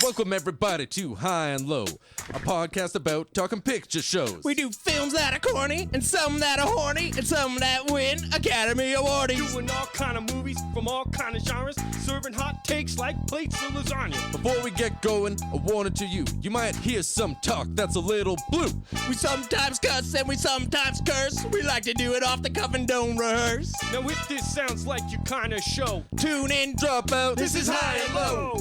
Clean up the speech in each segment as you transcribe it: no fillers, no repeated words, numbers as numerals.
Welcome everybody to High and Low, a podcast about talking picture shows. We do films that are corny, and some that are horny, and some that win Academy Awards. Doing all kind of movies from all kind of genres, serving hot takes like plates of lasagna. Before we get going, a warning to you. You might hear some talk that's a little blue. We sometimes cuss and we sometimes curse. We like to do it off the cuff and don't rehearse. Now if this sounds like your kind of show, Tune in, Drop out. This is High and Low.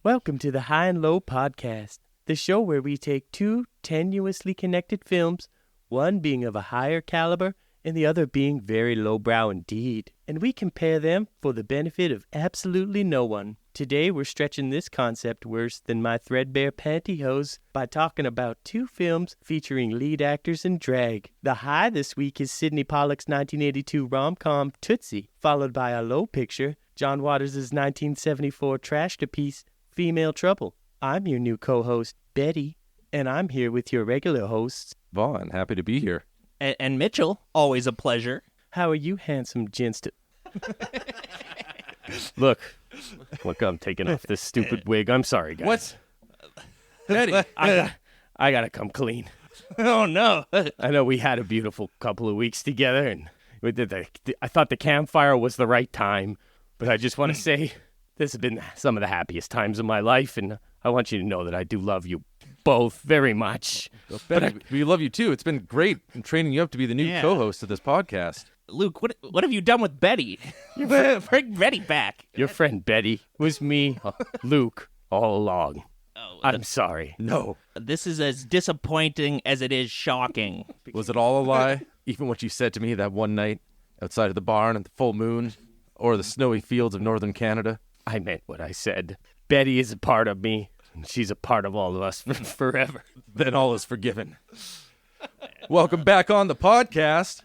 Welcome to the High and Low Podcast, the show where we take two tenuously connected films, one being of a higher caliber and the other being very lowbrow indeed, and we compare them for the benefit of absolutely no one. Today we're stretching this concept worse than my threadbare pantyhose by talking about two films featuring lead actors in drag. The high this week is Sydney Pollack's 1982 rom-com Tootsie, followed by a low picture, John Waters' 1974 trash-to-piece Female Trouble. I'm your new co-host, Betty, and I'm here with your regular hosts, Vonn, happy to be here. And Mitchell, always a pleasure. How are you handsome gents? Look, I'm taking off this stupid wig. I'm sorry, guys. What? Eddie. I gotta come clean. Oh no. I know we had a beautiful couple of weeks together, and I thought the campfire was the right time, but I just want to say this has been some of the happiest times of my life, and I want you to know that I do love you both very much. Well, Betty, we love you too. It's been great training you up to be the new co-host of this podcast. Luke, what have you done with Betty? Bring Betty back. Your friend Betty was me, Luke, all along. Oh, I'm sorry. No. This is as disappointing as it is shocking. Was it all a lie? Even what you said to me that one night outside of the barn at the full moon or the snowy fields of northern Canada? I meant what I said. Betty is a part of me, and she's a part of all of us forever. Then all is forgiven. Welcome back on the podcast.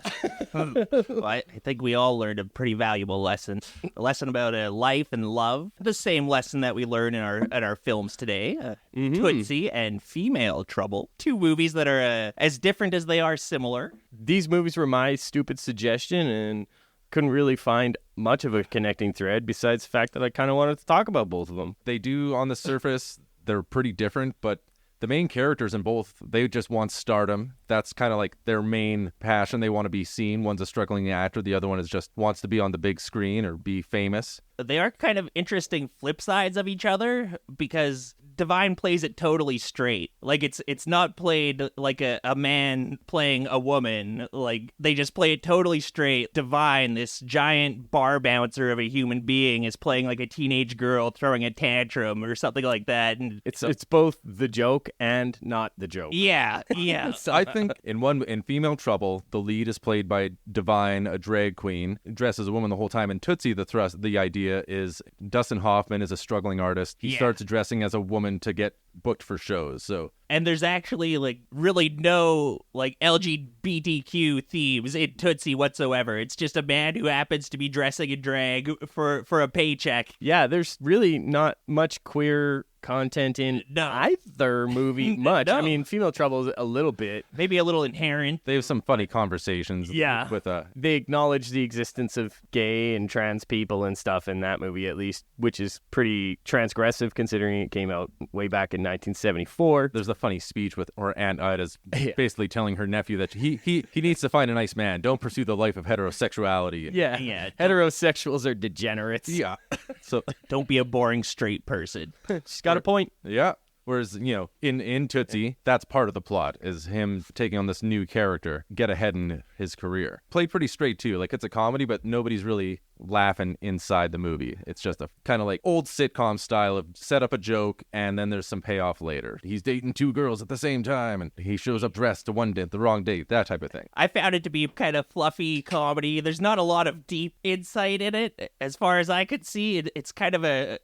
Well, I think we all learned a pretty valuable lesson. A lesson about life and love. The same lesson that we learn in our films today. Tootsie and Female Trouble. Two movies that are as different as they are similar. These movies were my stupid suggestion, and couldn't really find much of a connecting thread besides the fact that I kind of wanted to talk about both of them. They do, on the surface, they're pretty different, but the main characters in both, they just want stardom. That's kind of like their main passion. They want to be seen. One's a struggling actor. The other one is just wants to be on the big screen or be famous. They are kind of interesting flip sides of each other because Divine plays it totally straight. Like, it's not played like a man playing a woman. Like, they just play it totally straight. Divine, this giant bar bouncer of a human being, is playing like a teenage girl throwing a tantrum or something like that. And It's both the joke and not the joke. Yeah. I think in Female Trouble, the lead is played by Divine, a drag queen, dressed as a woman the whole time. In Tootsie, the idea is Dustin Hoffman is a struggling artist. He starts dressing as a woman to get booked for shows. And there's actually like really no like LGBTQ themes in Tootsie whatsoever. It's just a man who happens to be dressing in drag for a paycheck. Yeah, there's really not much queer content in either movie much. No. I mean, Female Trouble is a little bit. Maybe a little inherent. They have some funny conversations. Yeah. With They acknowledge the existence of gay and trans people and stuff in that movie, at least, which is pretty transgressive considering it came out way back in 1974. There's a funny speech where Aunt Ida's basically telling her nephew that he needs to find a nice man. Don't pursue the life of heterosexuality. Yeah. Heterosexuals are degenerates. Yeah. So Don't be a boring straight person. She's got a point. yeah. Whereas, in Tootsie, that's part of the plot, is him taking on this new character, get ahead in his career. Played pretty straight, too. Like, it's a comedy, but nobody's really laughing inside the movie. It's just a kind of like old sitcom style of set up a joke, and then there's some payoff later. He's dating two girls at the same time, and he shows up dressed to one date, the wrong date, that type of thing. I found it to be kind of fluffy comedy. There's not a lot of deep insight in it. As far as I could see, it's kind of a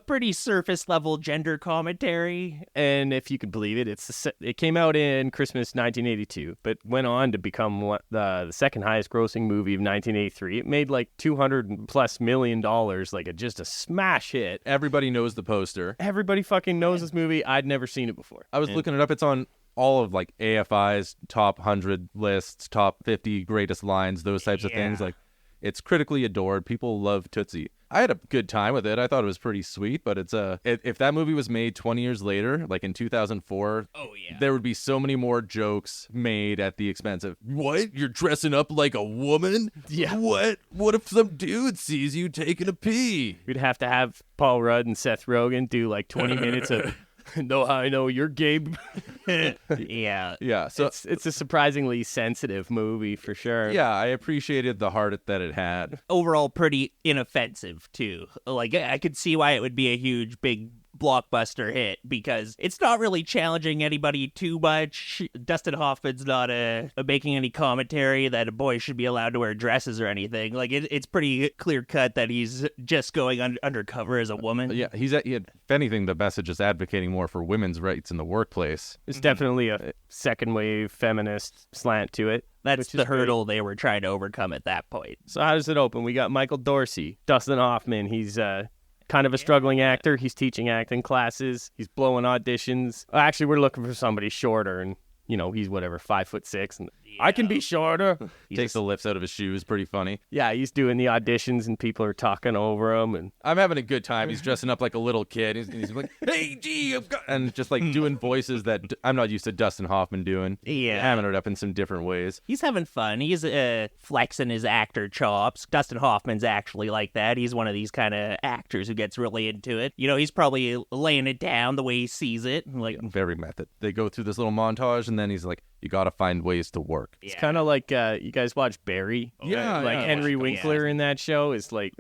pretty surface level gender commentary. And if you could believe it, it came out in Christmas 1982, but went on to become the second highest grossing movie of 1983. It made like $200+ million, like just a smash hit. Everybody knows the poster. Everybody fucking knows this movie. I'd never seen it before. I was looking it up. It's on all of like AFI's top 100 lists, top 50 greatest lines, those types of things. Like, it's critically adored. People love Tootsie. I had a good time with it. I thought it was pretty sweet, but if that movie was made 20 years later, like in 2004, there would be so many more jokes made at the expense of, what? You're dressing up like a woman? Yeah. What? What if some dude sees you taking a pee? We'd have to have Paul Rudd and Seth Rogen do like 20 minutes of know how I know you're gay. Yeah. Yeah, so It's a surprisingly sensitive movie for sure. yeah, I appreciated the heart that it had. Overall, pretty inoffensive, too. Like, I could see why it would be a huge, big blockbuster hit, because it's not really challenging anybody too much. Dustin Hoffman's not making any commentary that a boy should be allowed to wear dresses or anything. Like, it's pretty clear cut that he's just going undercover as a woman. Yeah, if anything, the message is advocating more for women's rights in the workplace. There's definitely a second wave feminist slant to it. That's the hurdle they were trying to overcome at that point. So how does it open? We got Michael Dorsey, Dustin Hoffman. He's kind of a struggling actor. He's teaching acting classes. He's blowing auditions. Actually, we're looking for somebody shorter, and he's whatever 5'6", and I can be shorter. He takes the lifts out of his shoes. Pretty funny. Yeah, he's doing the auditions, and people are talking over him. And I'm having a good time. He's dressing up like a little kid. He's like, "Hey, G, I've got," and just like doing voices that I'm not used to Dustin Hoffman doing. Yeah. Hamming it up in some different ways. He's having fun. He's flexing his actor chops. Dustin Hoffman's actually like that. He's one of these kind of actors who gets really into it. He's probably laying it down the way he sees it. Like, Very method. They go through this little montage, and then he's like, "You got to find ways to work." it's kind of like you guys watch Barry. Yeah, like yeah. Henry Winkler in that show is like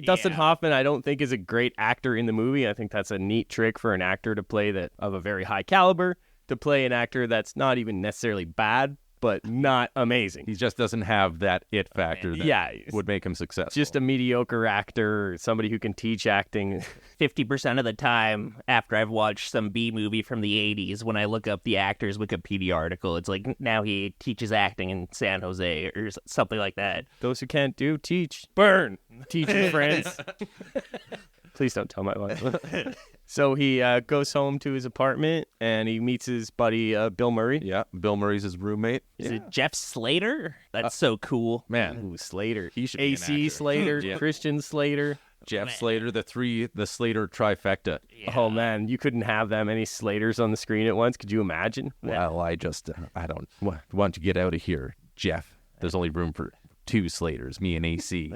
Dustin Hoffman. I don't think is a great actor in the movie. I think that's a neat trick for an actor to play that of a very high caliber, to play an actor that's not even necessarily bad, but not amazing. He just doesn't have that it factor that would make him successful. Just a mediocre actor, somebody who can teach acting. 50% of the time after I've watched some B movie from the 80s, when I look up the actor's Wikipedia article, it's like, now he teaches acting in San Jose or something like that. Those who can't do, teach. Burn. Teaching friends. Please don't tell my wife. So he goes home to his apartment, and he meets his buddy Bill Murray. Yeah, Bill Murray's his roommate. Is it Jeff Slater? That's so cool. Man, Ooh, Slater. he should be an AC actor. Slater, Yeah. Christian Slater. Jeff Slater, the Slater trifecta. Yeah. Oh, man, you couldn't have that many Slaters on the screen at once. Could you imagine? Well, I don't want to get out of here, Jeff. There's only room for 2 Slaters, me and AC.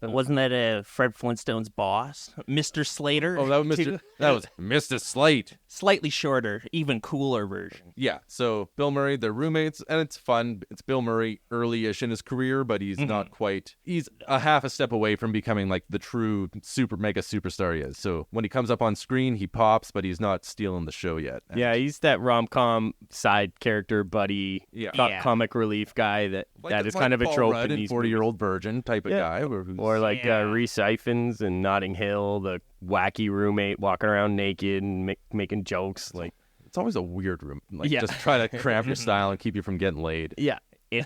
Wasn't that Fred Flintstone's boss, Mr. Slater? Oh, that was Mr. Slate. Slightly shorter, even cooler version. Yeah, so Bill Murray, they're roommates, and it's fun. It's Bill Murray early-ish in his career, but he's not quite. He's a half a step away from becoming like the true mega superstar he is. So when he comes up on screen, he pops, but he's not stealing the show yet. Yeah, he's that rom-com side character buddy, comic relief guy that is kind of a trope Rudd in and these 40-year-old virgin type of guy. Or like Reese Ifans in Notting Hill, the wacky roommate walking around naked and making jokes. Like, it's always a weird room. Like, just try to cramp your style and keep you from getting laid. yeah.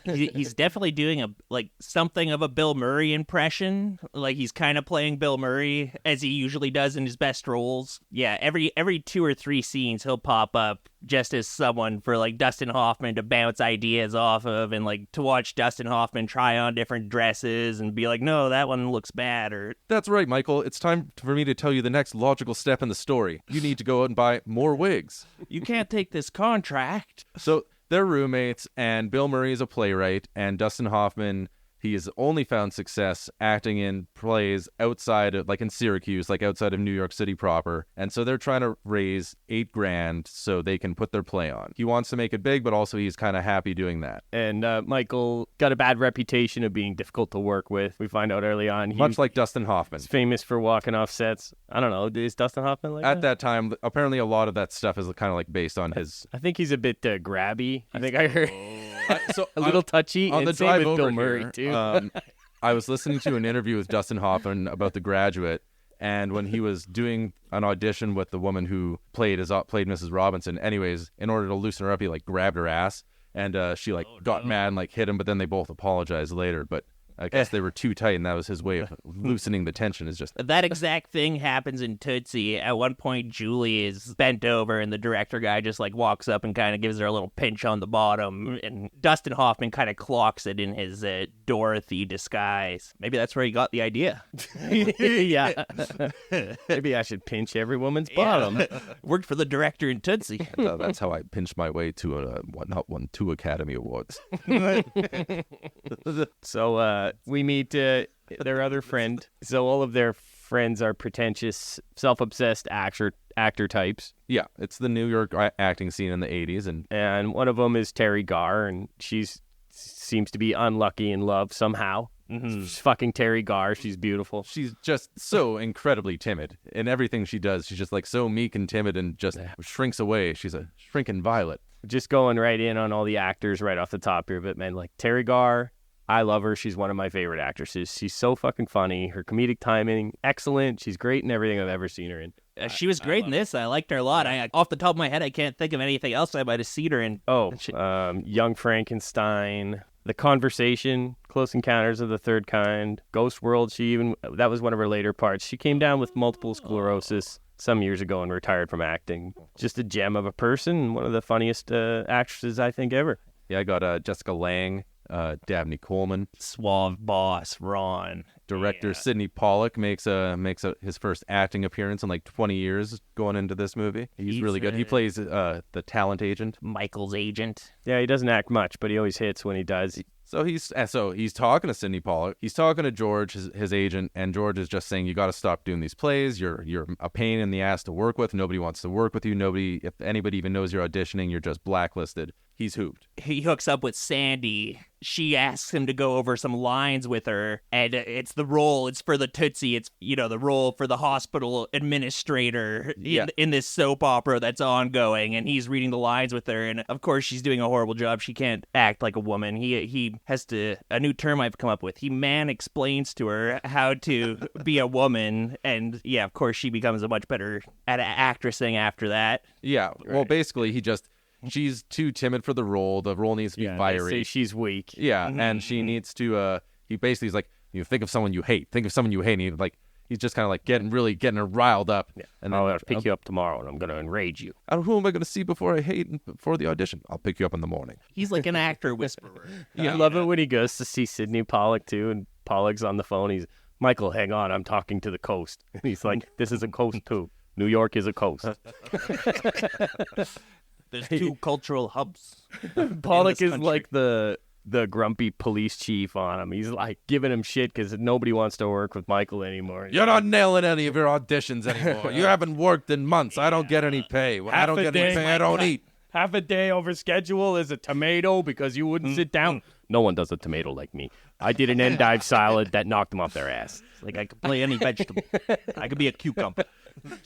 He's definitely doing something of a Bill Murray impression. Like, he's kind of playing Bill Murray as he usually does in his best roles. Yeah, every 2 or 3 scenes he'll pop up just as someone for like Dustin Hoffman to bounce ideas off of, and like to watch Dustin Hoffman try on different dresses and be like, no, that one looks bad. Or that's right, Michael. It's time for me to tell you the next logical step in the story. You need to go out and buy more wigs. You can't take this contract. So they're roommates, and Bill Murray is a playwright, and Dustin Hoffman, he has only found success acting in plays outside of, like in Syracuse, like outside of New York City proper. And so they're trying to raise $8,000 so they can put their play on. He wants to make it big, but also he's kind of happy doing that. And Michael got a bad reputation of being difficult to work with. We find out early on. Much like Dustin Hoffman. He's famous for walking off sets. I don't know. Is Dustin Hoffman like At that time, apparently a lot of that stuff is kind of like based on his... I think he's a bit grabby. I think I heard so a little touchy. On and the same drive with over Bill here, Murray, too. I was listening to an interview with Dustin Hoffman about The Graduate, and when he was doing an audition with the woman who played Mrs. Robinson, anyways, in order to loosen her up, he like grabbed her ass, and she got mad and like hit him, but then they both apologized later. But I guess they were too tight, and that was his way of loosening the tension. Is just That exact thing happens in Tootsie. At one point, Julie is bent over, and the director guy just like walks up and kind of gives her a little pinch on the bottom. And Dustin Hoffman kind of clocks it in his Dorothy disguise. Maybe that's where he got the idea. Yeah. Maybe I should pinch every woman's bottom. Worked for the director in Tootsie. that's how I pinched my way to not won 2 Academy Awards. So we meet their other friend. So all of their friends are pretentious, self-obsessed actor types. Yeah, it's the New York acting scene in the 80s. And one of them is Teri Garr, and seems to be unlucky in love somehow. She's fucking Teri Garr. She's beautiful. She's just so incredibly timid. In everything she does, she's just like so meek and timid and just shrinks away. She's a shrinking violet. Just going right in on all the actors right off the top here, but man, like Teri Garr, I love her. She's one of my favorite actresses. She's so fucking funny. Her comedic timing, excellent. She's great in everything I've ever seen her in. She was great in this. I liked her a lot. Off the top of my head, I can't think of anything else I might have seen her in. Young Frankenstein, The Conversation, Close Encounters of the Third Kind, Ghost World. That was one of her later parts. She came down with multiple sclerosis some years ago and retired from acting. Just a gem of a person, one of the funniest actresses I think ever. Yeah, I got Jessica Lange, Dabney Coleman, Suave boss Ron. Director Sydney Pollack makes his first acting appearance in like 20 years going into this movie. He's really good. He plays the talent agent, Michael's agent. Yeah, he doesn't act much, but he always hits when he does. So he's talking to Sydney Pollack. He's talking to George, his agent, and George is just saying, "You got to stop doing these plays. You're a pain in the ass to work with. Nobody wants to work with you. If anybody even knows you're auditioning, you're just blacklisted." He's hooped. He hooks up with Sandy. She asks him to go over some lines with her, and it's the role. It's for the Tootsie. It's, the role for the hospital administrator in this soap opera that's ongoing, and he's reading the lines with her, and of course she's doing a horrible job. She can't act like a woman. He has to, a new term I've come up with, he explains to her how to be a woman, and yeah, of course she becomes a much better actressing after that. Yeah, well, basically she's too timid for the role. The role needs to be fiery. They say she's weak. Yeah, and she needs to. He basically is like, think of someone you hate. Think of someone you hate. And he's just kind of like getting her riled up. Yeah. And I'll pick you up tomorrow, and I'm going to enrage you. Who am I going to see before the audition? I'll pick you up in the morning. He's like an actor whisperer. I love it when he goes to see Sydney Pollack too, and Pollack's on the phone. He's, "Michael, hang on, I'm talking to the coast." And he's like, "This is a coast too. New York is a coast." There's 2 cultural hubs. Pollack is like the grumpy police chief on him. He's like giving him shit because nobody wants to work with Michael anymore. You're not nailing any of your auditions anymore. You haven't worked in months. I don't get any pay. I don't get any pay. I don't eat. Half a day over schedule is a tomato because you wouldn't sit down. No one does a tomato like me. I did an endive salad that knocked them off their ass. Like I could play any vegetable. I could be a cucumber.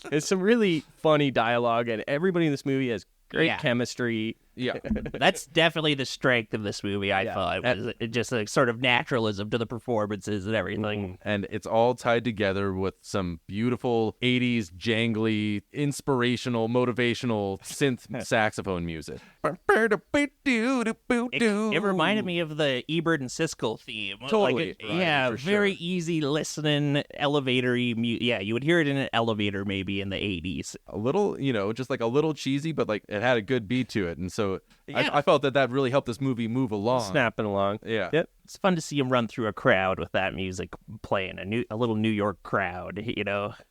There's some really funny dialogue, and everybody in this movie has great chemistry. Yeah. That's definitely the strength of this movie, I thought. It just a sort of naturalism to the performances and everything. And it's all tied together with some beautiful 80s jangly, inspirational, motivational synth saxophone music. It reminded me of the Ebert and Siskel theme. Totally. Very easy listening, elevator-y you would hear it in an elevator maybe in the 80s. A little, just like a little cheesy, but like it had a good beat to it. And so I felt that really helped this movie move along. Snapping along. Yeah. Yep. It's fun to see him run through a crowd with that music playing, a little New York crowd,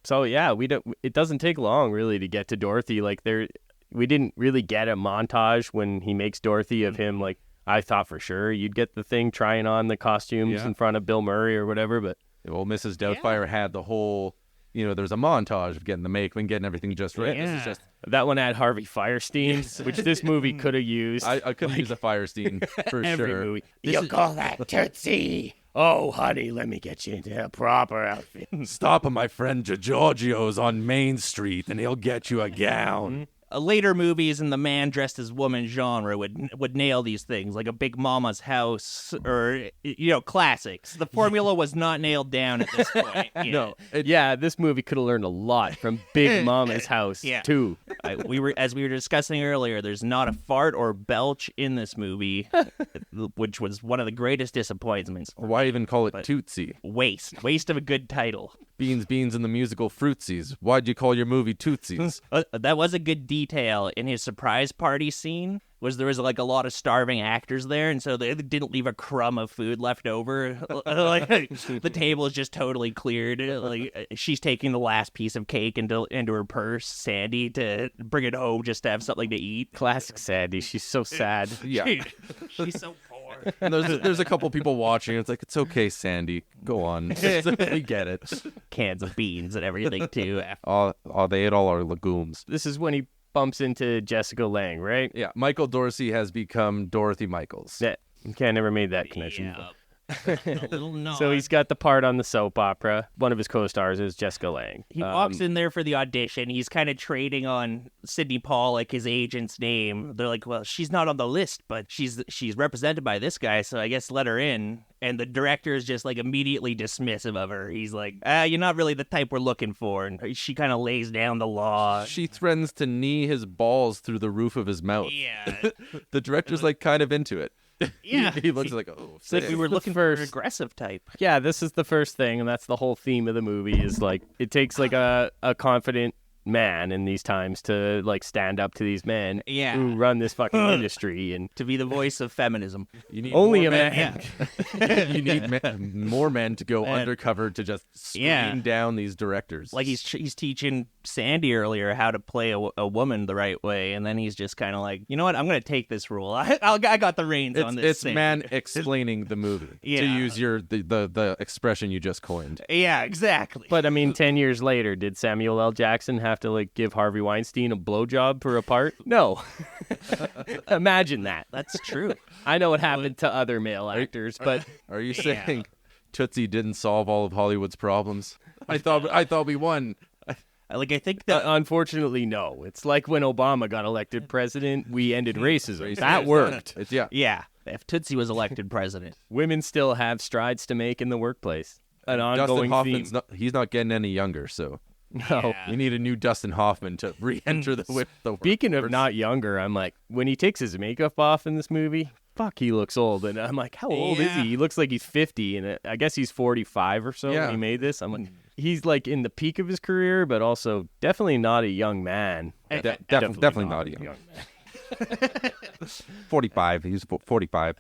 So yeah, it doesn't take long really to get to Dorothy. Like we didn't really get a montage when he makes Dorothy of him. Like I thought for sure you'd get the thing trying on the costumes in front of Bill Murray or whatever, but Mrs. Doubtfire had the whole, there's a montage of getting the makeup and getting everything just right. Yeah. This is just that one had Harvey Firestein, which this movie could have used. I could use a Firestein for every sure. Movie. You call that Tootsie? Oh, honey, let me get you into a proper outfit. Stop at my friend Giorgio's on Main Street, and he'll get you a gown. Later movies in the man dressed as woman genre would nail these things, like a Big Mama's House or classics. The formula was not nailed down at this point. No, this movie could have learned a lot from Big Mama's House too. we were discussing earlier, there's not a fart or belch in this movie, which was one of the greatest disappointments. Why even call it Tootsie? Waste of a good title. Beans in the musical Fruitsies. Why'd you call your movie Tootsies? That was a good detail in his surprise party scene. There was like a lot of starving actors there, and so they didn't leave a crumb of food left over. Like, the table is just totally cleared. Like, she's taking the last piece of cake into her purse, Sandy, to bring it home just to have something to eat. Classic Sandy. She's so sad. Yeah. She's so poor. And there's a couple people watching. It's like, it's okay, Sandy. Go on. We get it. Cans of beans and everything, too. They ate all our legumes. This is when he bumps into Jessica Lange, right? Yeah, Michael Dorsey has become Dorothy Michaels. Yeah. Okay, I never made that connection. Yeah. A little nod. So he's got the part on the soap opera. One of his co-stars is Jessica Lange. He walks in there for the audition. He's kind of trading on Sydney Pollack, his agent's name. They're like, well, she's not on the list, but she's represented by this guy, so I guess let her in. And the director is just like immediately dismissive of her. He's like, you're not really the type we're looking for. And she kind of lays down the law. She threatens to knee his balls through the roof of his mouth. Yeah. The director's like kind of into it. Yeah. He looks like, oh, It's like we were looking for an aggressive type. Yeah, this is the first thing, and that's the whole theme of the movie, is like it takes like a confident man in these times to like stand up to these men who run this fucking industry, and to be the voice of feminism. You need only more a man. You need more men to go undercover to just screen down these directors. Like he's teaching Sandy earlier how to play a woman the right way, and then he's just kind of like, you know what, I'm going to take this role. I got the reins on this. It's thing. man explaining the movie, to use the expression you just coined. Yeah, exactly. But I mean, 10 years later, did Samuel L. Jackson have to like give Harvey Weinstein a blowjob for a part? No. Imagine that. That's true. I know it happened to other male actors, but Are you saying Tootsie didn't solve all of Hollywood's problems? I thought we won. I think that unfortunately, no. It's like when Obama got elected president, we ended racism. That worked. yeah. If Tootsie was elected president, Women still have strides to make in the workplace. An Dustin ongoing Hoffman's theme. he's not getting any younger, so No. we need a new Dustin Hoffman to re-enter the Speaking of workforce. not younger, I'm like, when he takes his makeup off in this movie, fuck, he looks old. And I'm like, how old is he? He looks like he's 50, and I guess he's 45 or so when he made this. I'm like, he's like in the peak of his career, but also definitely not a young man. Definitely not a young man. 45. He's 45.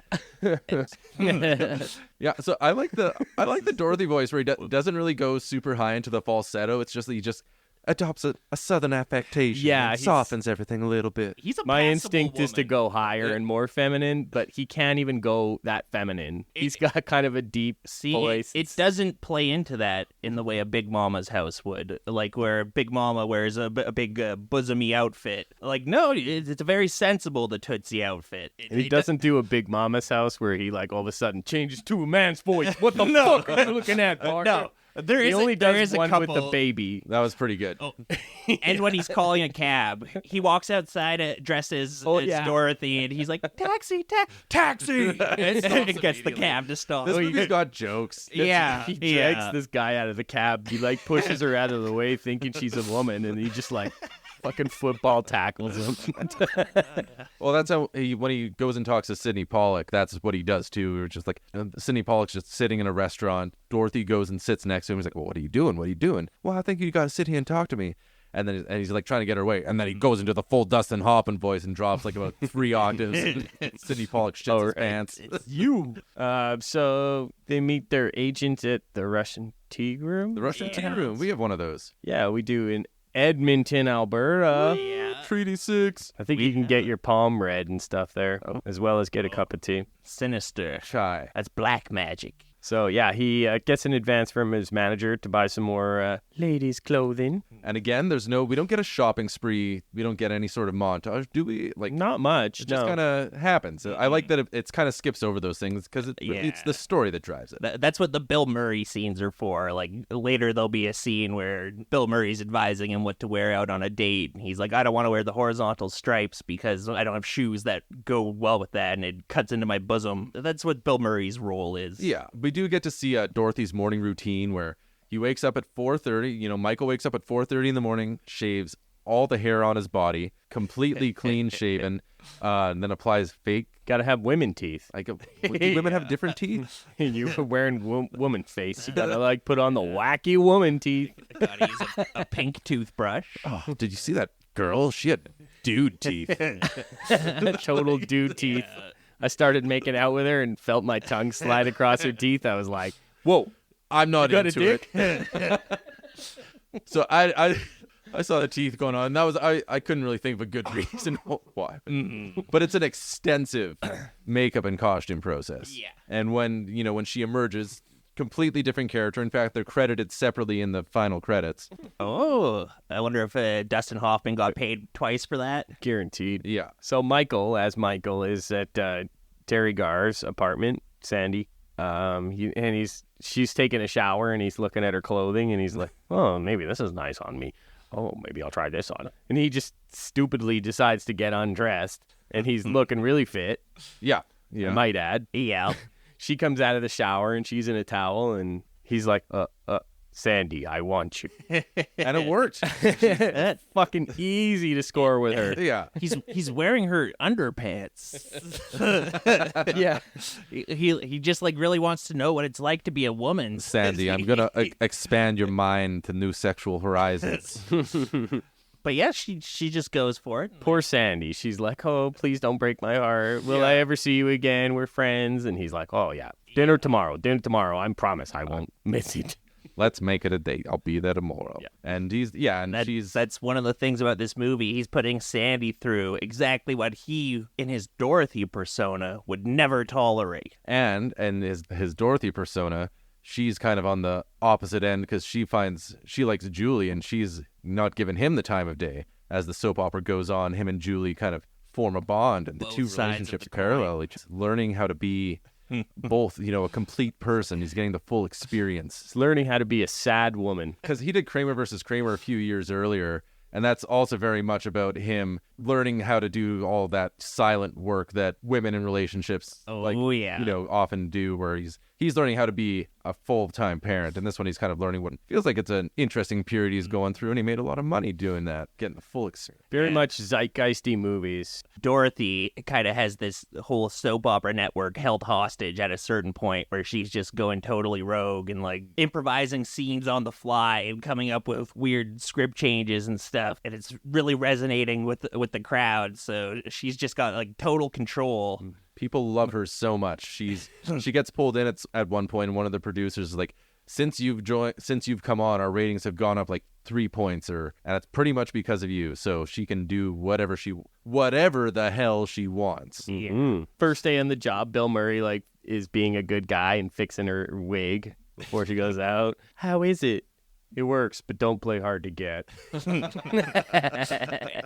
Yeah, so I like the Dorothy voice where he doesn't really go super high into the falsetto. It's just that he just adopts a southern affectation. Yeah, and softens everything a little bit. he's a My passable instinct is to woman. go higher and more feminine, but he can't even go that feminine. He's got kind of a deep voice. It doesn't play into that in the way a Big Mama's house would, like where Big Mama wears a big bosomy outfit. Like, no, it's very sensible, the Tootsie outfit. And he doesn't do a Big Mama's house where he like all of a sudden changes to a man's voice. What the fuck are you looking at, Parker? No. He only does one with the baby. That was pretty good. Oh. And when he's calling a cab, he walks outside dressed as Dorothy, and he's like, taxi, taxi, and gets the cab to stop. This movie's got jokes. He drags this guy out of the cab. He like pushes her out of the way thinking she's a woman, and he just like fucking football tackles him. Well, that's how when he goes and talks to Sydney Pollack, that's what he does too. We're just like, Sydney Pollack's just sitting in a restaurant. Dorothy goes and sits next to him. He's like, well, what are you doing? What are you doing? Well, I think you got to sit here and talk to me. And then he's like trying to get her away. And then he goes into the full Dustin Hoffman voice and drops like about 3 octaves. And Sydney Pollack shits his pants. You. So they meet their agent at the Russian tea room. The Russian tea room. We have one of those. Yeah, we do in Edmonton, Alberta. Treaty 6. I think you can get your palm read and stuff there, as well as get a cup of tea. Sinister. Shy. That's black magic. So, yeah, he gets an advance from his manager to buy some more ladies' clothing. And again, we don't get a shopping spree. We don't get any sort of montage, do we? Like, not much. It just kind of happens. I like that it's kind of skips over those things because it's the story that drives it. That's what the Bill Murray scenes are for. Like, later there'll be a scene where Bill Murray's advising him what to wear out on a date. And he's like, I don't want to wear the horizontal stripes because I don't have shoes that go well with that, and it cuts into my bosom. That's what Bill Murray's role is. Yeah, we do get to see Dorothy's morning routine where he wakes up at 4:30. Michael wakes up at 4:30 in the morning, shaves all the hair on his body, completely clean shaven, and then applies fake. Gotta have women teeth. Like, do women have different teeth? You were wearing woman face. You gotta like put on the wacky woman teeth. Gotta use a pink toothbrush. Oh, did you see that girl? She had dude teeth. Total dude teeth. I started making out with her and felt my tongue slide across her teeth. I was like, whoa. I'm not You got into a it. So I saw the teeth going on. And that was I couldn't really think of a good reason why. But it's an extensive makeup and costume process. Yeah. And when she emerges, completely different character. In fact, they're credited separately in the final credits. Oh, I wonder if Dustin Hoffman got paid twice for that. Guaranteed. Yeah. So Michael is at Teri Garr's apartment, Sandy. She's taking a shower and he's looking at her clothing and he's like, oh, maybe this is nice on me. Oh, maybe I'll try this on. And he just stupidly decides to get undressed and he's looking really fit. Yeah. I might add. Yeah. She comes out of the shower and she's in a towel and he's like, Sandy, I want you. And it worked. That's fucking easy to score with her. Yeah. He's wearing her underpants. Yeah. He just like really wants to know what it's like to be a woman. Sandy, I'm going to expand your mind to new sexual horizons. But yeah, she just goes for it. Poor Sandy. She's like, oh, please don't break my heart. Will I ever see you again? We're friends. And he's like, oh, yeah. Dinner tomorrow. I promise I won't miss it. Let's make it a date. I'll be there tomorrow. Yeah. And That's one of the things about this movie. He's putting Sandy through exactly what he, in his Dorothy persona, would never tolerate. And his Dorothy persona, she's kind of on the opposite end because she likes Julie and she's not giving him the time of day. As the soap opera goes on, him and Julie kind of form a bond and the two relationships parallel each other. Learning how to be both, a complete person. He's getting the full experience. He's learning how to be a sad woman. Because he did Kramer versus Kramer a few years earlier, and that's also very much about him learning how to do all that silent work that women in relationships often do, where he's learning how to be a full-time parent. And this one he's kind of learning what feels like it's an interesting period he's going through, and he made a lot of money doing that, getting the full experience. Very much zeitgeisty movies. Dorothy kind of has this whole soap opera network held hostage at a certain point where she's just going totally rogue and like improvising scenes on the fly and coming up with weird script changes and stuff. And it's really resonating with the crowd. So she's just got like total control. People love her so much. She gets pulled in at one point, and one of the producers is like, since you've come on, our ratings have gone up like 3 points, and it's pretty much because of you. So she can do whatever the hell she wants. Mm-hmm. First day on the job, Bill Murray is being a good guy and fixing her wig before she goes out. How is it? It works, but don't play hard to get.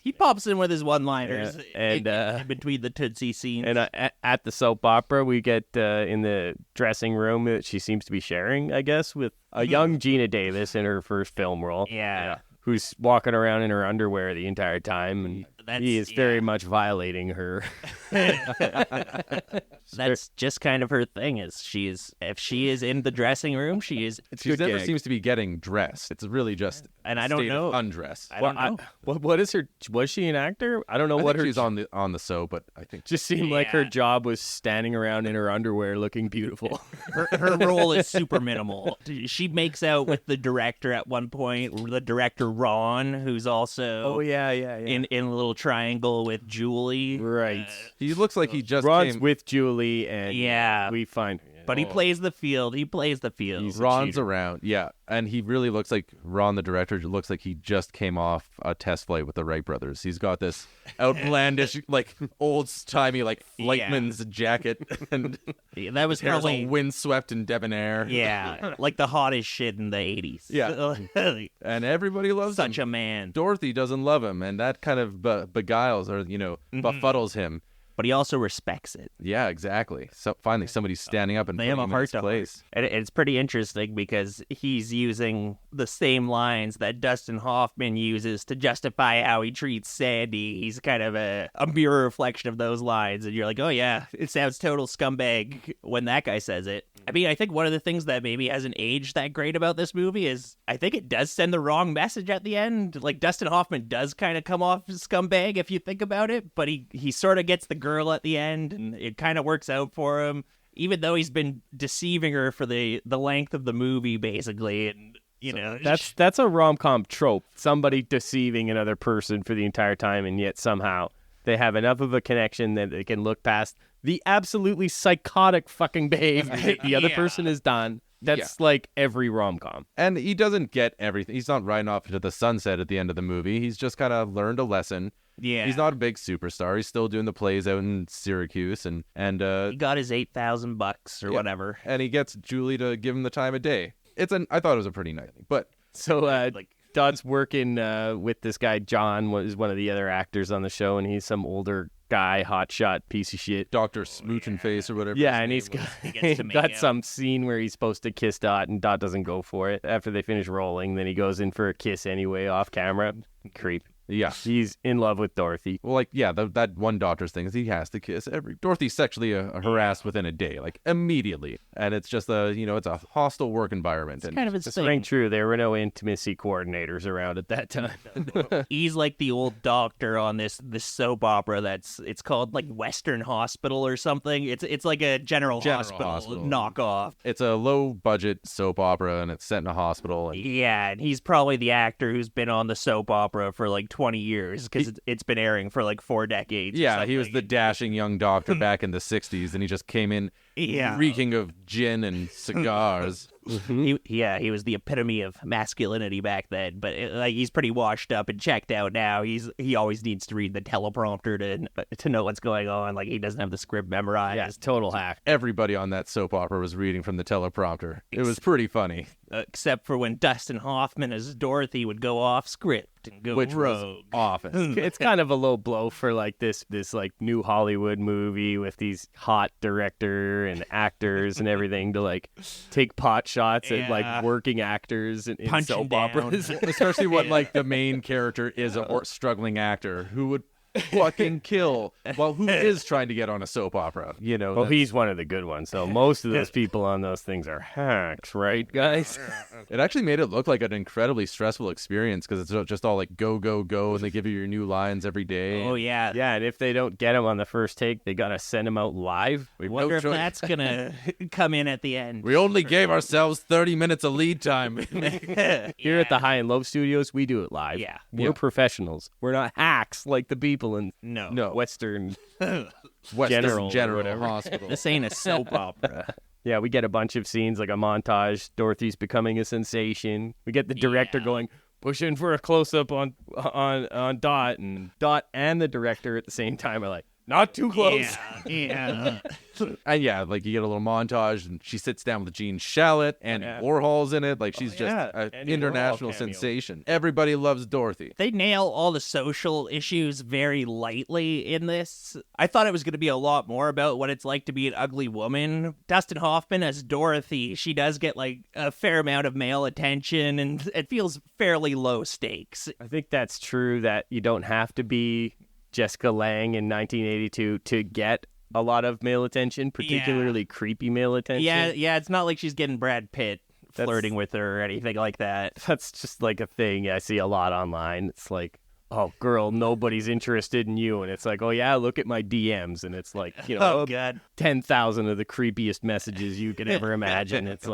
He pops in with his one-liners and in between the Tootsie scenes. And at the soap opera, we get in the dressing room that she seems to be sharing, I guess, with a young Gina Davis in her first film role. Yeah. Who's walking around in her underwear the entire time, and he is very much violating her. That's just kind of her thing. If she is in the dressing room, she is. She never seems to be getting dressed. It's really just I don't know undress. I don't know. What is her? Was she an actor? I don't know what her. She's on the show, but I think just seemed like her job was standing around in her underwear, looking beautiful. Her role is super minimal. She makes out with the director at one point. The director Ron, who's also in a little triangle with Julie. Right. He looks like he just Ron's came with Julie, and we find. But he plays the field. Ron's around, and he really looks like Ron, the director. Looks like he just came off a test flight with the Wright brothers. He's got this outlandish, old-timey, flightman's jacket, and that was hair's probably all windswept and debonair. Yeah, like the hottest shit in the 80s. Yeah, and everybody loves him. Such a man. Dorothy doesn't love him, and that kind of beguiles or befuddles him. But he also respects it. Yeah, exactly. So finally, somebody's standing up and putting him in his place. And it's pretty interesting because he's using the same lines that Dustin Hoffman uses to justify how he treats Sandy. He's kind of a mirror reflection of those lines. And you're like, oh, yeah, it sounds total scumbag when that guy says it. I mean, I think one of the things that maybe hasn't aged that great about this movie is I think it does send the wrong message at the end. Like, Dustin Hoffman does kind of come off as scumbag if you think about it, but he sort of gets the girl at the end, and it kind of works out for him, even though he's been deceiving her for the length of the movie, basically. And, you know, That's a rom-com trope. Somebody deceiving another person for the entire time, and yet somehow they have enough of a connection that they can look past the absolutely psychotic fucking behavior that the other person has done. That's like every rom-com. And he doesn't get everything. He's not riding off into the sunset at the end of the movie. He's just kind of learned a lesson. Yeah. He's not a big superstar. He's still doing the plays out in Syracuse, and he got his $8,000 or whatever. And he gets Julie to give him the time of day. I thought it was a pretty nice thing. But so Dot's working with this guy John, is one of the other actors on the show, and he's some older guy, hotshot piece of shit. Dr. Smooch and Face or whatever. Yeah, and he's got some scene where he's supposed to kiss Dot, and Dot doesn't go for it. After they finish rolling, then he goes in for a kiss anyway, off camera. Creep. Yeah. He's in love with Dorothy. Well, that one doctor's thing is he has to kiss Dorothy's sexually harassed within a day, immediately. And it's just it's a hostile work environment. It's kind of his It's thing. true. There were no intimacy coordinators around at that time. He's like the old doctor on this soap opera it's called like Western Hospital or something. It's like a general hospital knockoff. It's a low budget soap opera and it's set in a hospital. Yeah, and he's probably the actor who's been on the soap opera for 20 years because it's been airing for 4 decades. Yeah, he was the dashing young doctor back in the 60s, and he just came in reeking of gin and cigars. He was the epitome of masculinity back then, but he's pretty washed up and checked out now. He always needs to read the teleprompter to know what's going on. He doesn't have the script memorized. Yeah, it's total hack. Everybody on that soap opera was reading from the teleprompter. It was pretty funny. Except for when Dustin Hoffman as Dorothy would go off script and go Which rogue. was often. It's kind of a low blow for this new Hollywood movie with these hot director and actors and everything to take pot shots at working actors in soap down. operas. Especially when the main character is a struggling actor who would fucking kill while who is trying to get on a soap opera. Well, he's one of the good ones. So most of those people on those things are hacks, right, guys? It actually made it look like an incredibly stressful experience because it's just all go, go, go, and they give you your new lines every day. Oh, yeah. Yeah, and if they don't get him on the first take, they got to send him out live. I wonder if that's going to come in at the end. We only gave ourselves 30 minutes of lead time. Here at the High and Low Studios, we do it live. Yeah. We're professionals. We're not hacks like the people in No. Western General whatever. Hospital. This ain't a soap opera. Yeah, we get a bunch of scenes, like a montage. Dorothy's becoming a sensation. We get the director going, push in for a close-up on Dot, and Dot and the director at the same time are like, not too close. Yeah. And you get a little montage, and she sits down with Gene Shalit, and Warhol's in it. She's just an Andy international Warhol cameo. sensation. Everybody loves Dorothy. They nail all the social issues very lightly in this. I thought it was going to be a lot more about what it's like to be an ugly woman. Dustin Hoffman as Dorothy, she does get a fair amount of male attention, and it feels fairly low stakes. I think that's true that you don't have to be Jessica Lange in 1982 to get a lot of male attention, particularly creepy male attention. Yeah, it's not like she's getting Brad Pitt flirting with her or anything like that. That's just a thing I see a lot online. It's oh, girl, nobody's interested in you. And it's oh, yeah, look at my DMs. And it's Oh, God. 10,000 of the creepiest messages you could ever imagine. It's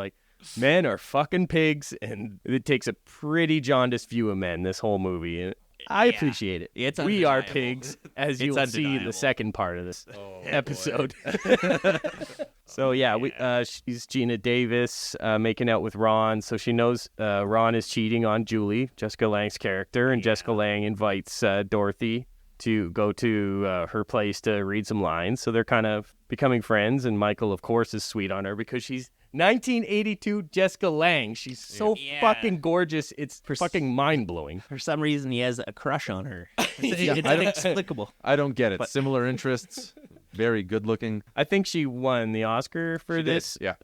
men are fucking pigs. And it takes a pretty jaundiced view of men, this whole movie. And I appreciate it. It's we are undeniable. pigs, as you will see in the undeniable. second part of this episode. So yeah, she's Gina Davis making out with Ron. So she knows Ron is cheating on Julie, Jessica Lange's character, and Jessica Lange invites Dorothy to go to her place to read some lines. So they're kind of becoming friends, and Michael, of course, is sweet on her because she's 1982 Jessica Lange. She's so fucking gorgeous. It's fucking mind-blowing. For some reason, he has a crush on her. It's inexplicable. I don't get it. Similar interests, very good looking. I think she won the Oscar for this. Yeah.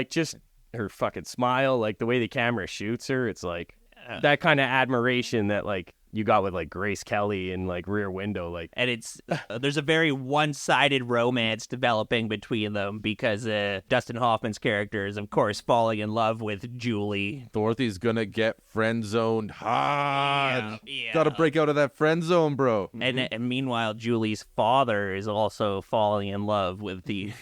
Just her fucking smile, the way the camera shoots her. It's that kind of admiration that like you got with like Grace Kelly in like Rear Window, like. And it's there's a very one-sided romance developing between them because Dustin Hoffman's character is, of course, falling in love with Julie. Dorothy's gonna get friend zoned hard. Yeah. Gotta break out of that friend zone, bro. And meanwhile, Julie's father is also falling in love with the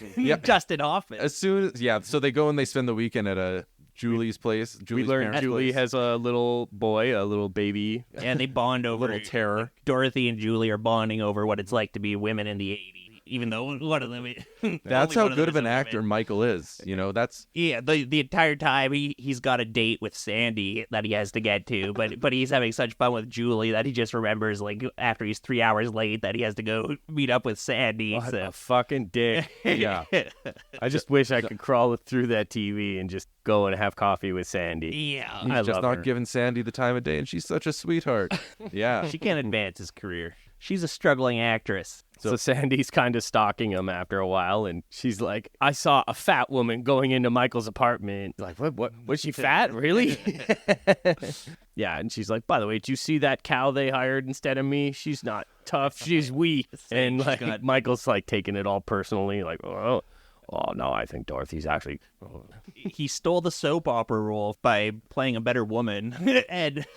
Dustin Hoffman. As soon as so they go and they spend the weekend at Julie's place. We learned Julie has a little boy, a little baby. And they bond over little terror. Dorothy and Julie are bonding over what it's like to be women in the 80s. Even though one of them, that's how good of an actor Michael is. You know, that's the entire time he's got a date with Sandy that he has to get to, but he's having such fun with Julie that he just remembers like after he's 3 hours late that he has to go meet up with Sandy. What a fucking dick! Yeah, I just wish I could crawl through that TV and just go and have coffee with Sandy. Yeah, he's just not giving Sandy the time of day, and she's such a sweetheart. Yeah, she can't advance his career. She's a struggling actress. So Sandy's kind of stalking him after a while, and she's like, I saw a fat woman going into Michael's apartment. Like, what? Was she fat? Really? Yeah, and she's like, by the way, did you see that cow they hired instead of me? She's not tough. She's weak. And like Michael's like taking it all personally, like, oh no, I think Dorothy's actually... He stole the soap opera role by playing a better woman.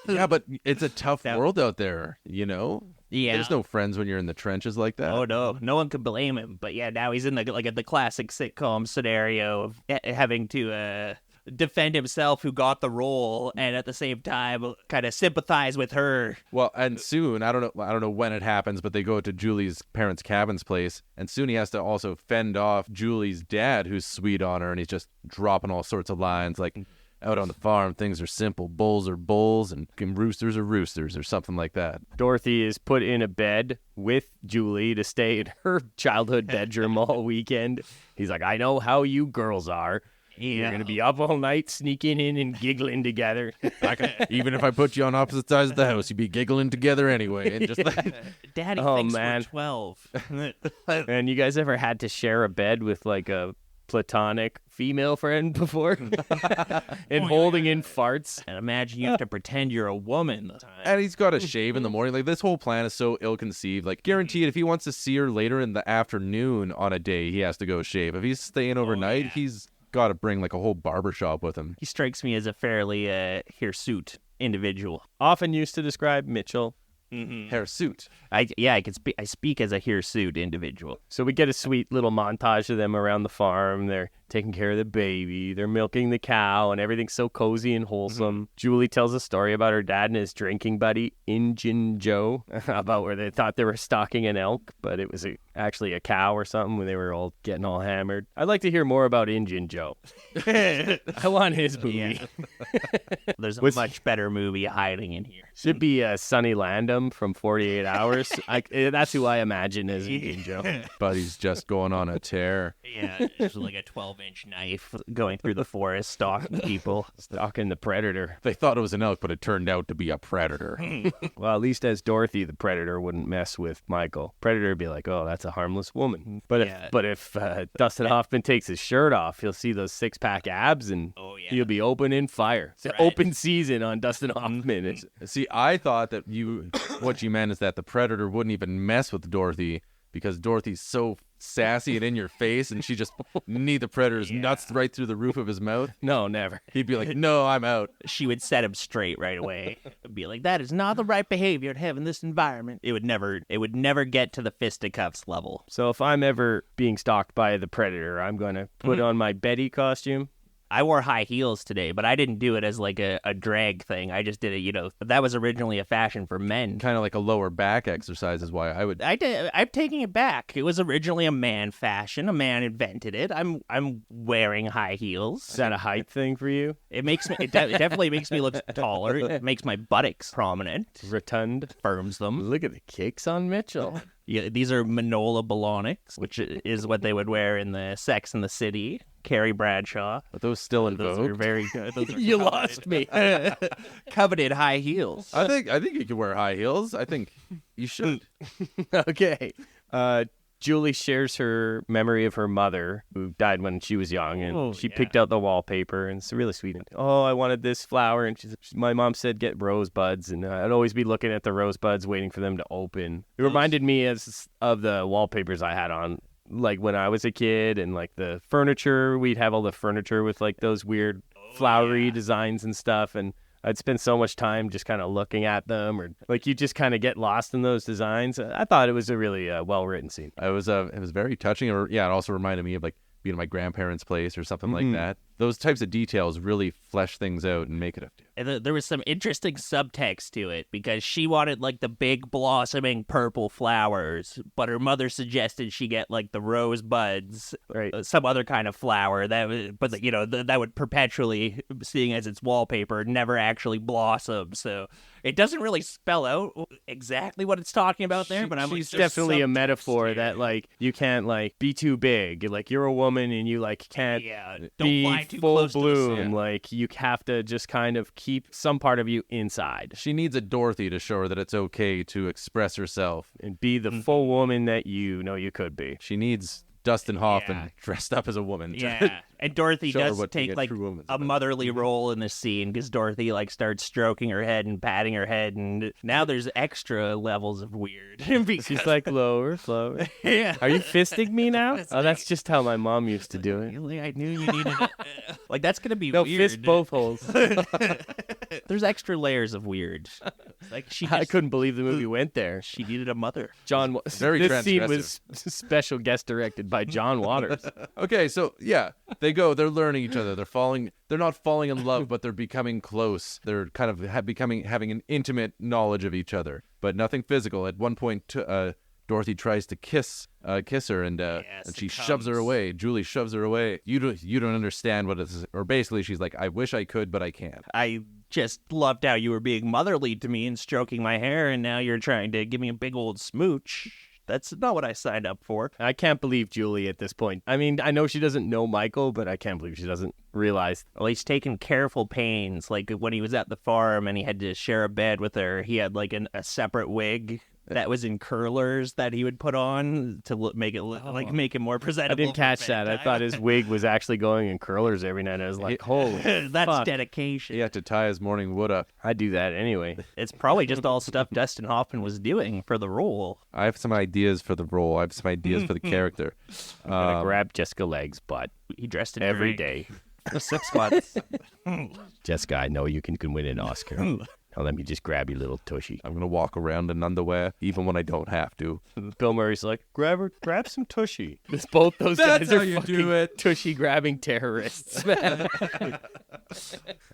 Yeah, but it's a tough world out there, you know? Yeah. There's no friends when you're in the trenches like that. Oh, no one could blame him. But yeah, now he's in the classic sitcom scenario of having to defend himself who got the role and at the same time kind of sympathize with her. Well, and soon, I don't know when it happens, but they go to Julie's parents' cabin's place, and soon he has to also fend off Julie's dad, who's sweet on her, and he's just dropping all sorts of lines like, out on the farm, things are simple. Bulls are bulls, and roosters are roosters, or something like that. Dorothy is put in a bed with Julie to stay in her childhood bedroom all weekend. He's like, I know how you girls are. Yeah. You're going to be up all night sneaking in and giggling together. Even if I put you on opposite sides of the house, you'd be giggling together anyway. And just like... Daddy thinks we're 12. And you guys ever had to share a bed with like a platonic female friend before? And holding in farts? And imagine you have to pretend you're a woman. And he's got to shave in the morning. Like, this whole plan is so ill-conceived. Like, guaranteed, if he wants to see her later in the afternoon on a day, he has to go shave. If he's staying overnight, he's got to bring like a whole barbershop with him. He strikes me as a fairly hirsute individual. Often used to describe Mitchell. Mm-hmm. Hirsute. I speak as a hirsute individual. So we get a sweet little montage of them around the farm. They're taking care of the baby. They're milking the cow, and everything's so cozy and wholesome. Mm-hmm. Julie tells a story about her dad and his drinking buddy, Injun Joe, about where they thought they were stalking an elk, but it was actually a cow or something when they were all getting all hammered. I'd like to hear more about Injun Joe. I want his movie. Yeah. There's a much better movie hiding in here. Should be Sonny Landham from 48 Hours. That's who I imagine as Injun Joe. But he's just going on a tear. Yeah, it's like a 12-inch knife going through the forest, stalking people. Stalking the predator. They thought it was an elk, but it turned out to be a predator. Well, at least as Dorothy, the predator wouldn't mess with Michael. Predator would be like, oh, that's a harmless woman. But if Dustin Hoffman takes his shirt off, he'll see those six-pack abs, and he'll be opening fire. It's an open season on Dustin Hoffman. See, I thought that what you meant is that the predator wouldn't even mess with Dorothy because Dorothy's so sassy and in your face, and she just knee the predator's nuts right through the roof of his mouth. No, never. He'd be like, no, I'm out. She would set him straight right away. Be like, that is not the right behavior to have in this environment. It would never get to the fisticuffs level. So if I'm ever being stalked by the predator, I'm going to put on my Betty costume. I wore high heels today, but I didn't do it as like a drag thing. I just did it, that was originally a fashion for men. Kind of like a lower back exercise is why I would. I'm taking it back. It was originally a man fashion. A man invented it. I'm wearing high heels. Is that a height thing for you? It definitely makes me look taller. It makes my buttocks prominent. Rotund. Firms them. Look at the kicks on Mitchell. Yeah, these are Manola Blahniks, which is what they would wear in the Sex and the City. Carrie Bradshaw. But those still in Those vogue. are very good. Those are You lost me. Coveted high heels. I think you can wear high heels. I think you should. Okay. Julie shares her memory of her mother, who died when she was young, and she picked out the wallpaper, and it's really sweet. Oh, I wanted this flower, and my mom said get rosebuds, and I'd always be looking at the rosebuds, waiting for them to open. It reminded me of the wallpapers I had on, like when I was a kid, and like the furniture. We'd have all the furniture with like those weird flowery designs and stuff, and I'd spend so much time just kind of looking at them, or like you just kind of get lost in those designs. I thought it was a really well-written scene. It was very touching. It also reminded me of like being at my grandparents' place or something like that. Those types of details really flesh things out and make it a... And there was some interesting subtext to it, because she wanted like the big blossoming purple flowers, but her mother suggested she get like the rose buds, Right. Some other kind of flower that would perpetually, seeing as its wallpaper, never actually blossom. So it doesn't really spell out exactly what it's talking about there, but She's definitely a metaphor that like you can't like be too big. Like you're a woman and you like can't don't be fly too full close to the bloom. sun. Like you have to just kind of keep some part of you inside She needs a Dorothy to show her that it's okay to express herself. and be the full woman that you know you could be. She needs Dustin Hoffman dressed up as a woman. Yeah, and Dorothy Show her does what being take a like true woman's a about. motherly role in this scene, because Dorothy like starts stroking her head and patting her head, and now there's extra levels of weird. Because, She's like lower. yeah, Are you fisting me now? That's just how my mom used to do it. really, I knew you needed it. Like that's gonna be No, weird. fist both holes. There's extra layers of weird. Like I couldn't believe the movie went there. She needed a mother. John, Very this scene transgressive. was special guest directed by John Waters. Okay, so yeah, they're learning each other. They're not falling in love, but they're becoming close. They're kind of having an intimate knowledge of each other, but nothing physical. At one point, Dorothy tries to kiss her, and she shoves her away. Julie shoves her away. You don't understand what it is, or basically she's like, I wish I could, but I can't. I just loved how you were being motherly to me and stroking my hair, and now you're trying to give me a big old smooch. That's not what I signed up for. I can't believe Julie at this point. I mean, I know she doesn't know Michael, but I can't believe she doesn't realize. Well, he's taken careful pains. Like when he was at the farm and he had to share a bed with her, he had like a separate wig that was in curlers that he would put on to make it make him more I presentable. didn't catch that. I thought his wig was actually going in curlers every night. I was like, holy That's fuck. dedication. He had to tie his morning wood up. I do that anyway. It's probably just all stuff Dustin Hoffman was doing for the role. I have some ideas for the role. I have some ideas for the character. I'm gonna grab Jessica Lange's butt He dressed in every drag. day. 6 spots. Jessica, I know you can win an Oscar. Now let me just grab your little tushy. I'm gonna walk around in underwear, even when I don't have to. Bill Murray's like, grab some tushy. It's both those That's guys are how you fucking do it. tushy grabbing terrorists. Me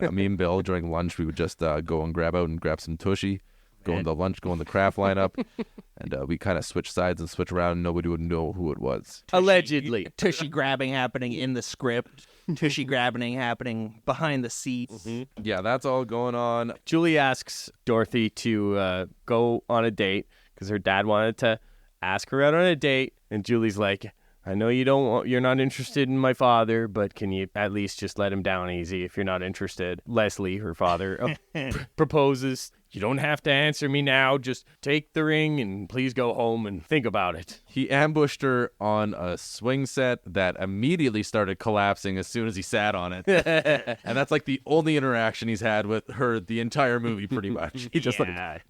and Bill during lunch, we would just go and grab some tushy, go in the lunch, go in the craft lineup, and we kind of switch sides and switch around, and nobody would know who it was. Allegedly. Tushy grabbing happening in the script. Tushy grabbing happening behind the seats. Yeah, that's all going on. Julie asks Dorothy to go on a date because her dad wanted to ask her out on a date, and Julie's like, I know you're not interested in my father, but can you at least just let him down easy if you're not interested? Leslie, her father, proposes. You don't have to answer me now. Just take the ring and please go home and think about it. He ambushed her on a swing set that immediately started collapsing as soon as he sat on it. And that's like the only interaction he's had with her the entire movie, pretty much. He just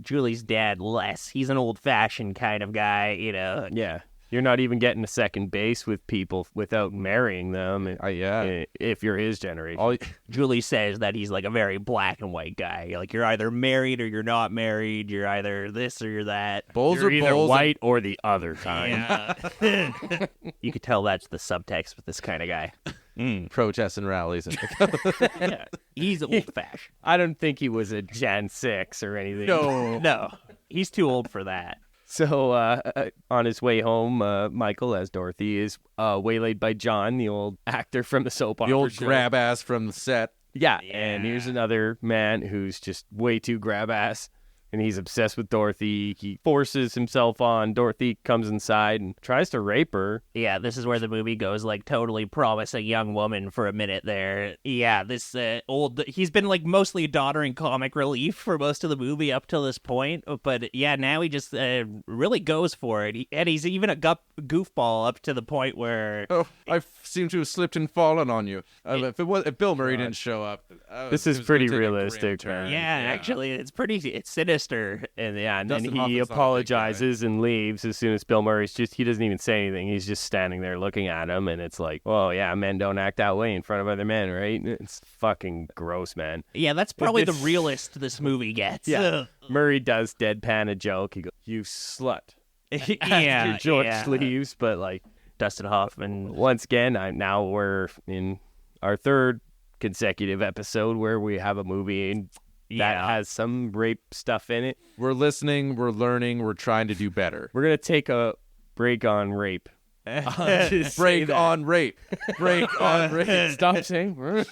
Julie's dad, Les. He's an old-fashioned kind of guy, you know. Yeah. You're not even getting a second base with people without marrying them. If you're his generation. Julie says that he's like a very black and white guy. Like you're either married or you're not married. You're either this or you're that. Bowls You're are either bowls. white or the other kind. Yeah. You could tell that's the subtext with this kind of guy. Protests and rallies. Yeah. He's old-fashioned. I don't think he was a Jan 6 or anything. No. He's too old for that. So on his way home, Michael, as Dorothy, is waylaid by John, the old actor from the soap opera The old show. grab ass from the set. Yeah, and here's another man who's just way too grab ass. and he's obsessed with Dorothy. He forces himself on Dorothy, comes inside and tries to rape her. Yeah, this is where the movie goes, like, totally promising young woman for a minute there. Yeah, this he's been, like, mostly a doddering comic relief for most of the movie up till this point, but yeah, now he just really goes for it, and he's even a goofball up to the point where... Oh, I seem to have slipped and fallen on you. If Bill Murray didn't show up... This is pretty realistic, man. Yeah, actually, it's sinister. And then Dustin he Hoffman's not a big apologizes and leaves as soon as Bill Murray's he doesn't even say anything. He's just standing there looking at him, and it's like, oh yeah, men don't act that way in front of other men, right? It's fucking gross, man. Yeah, that's probably the realest this movie gets. Yeah. Murray does deadpan a joke. He goes, "You slut." Yeah, After George leaves, but like Dustin Hoffman. once again, now we're in our third consecutive episode where we have a movie that has some rape stuff in it. We're listening, we're learning, we're trying to do better. We're gonna take a break on rape. Break on rape. Break on rape. Stop saying.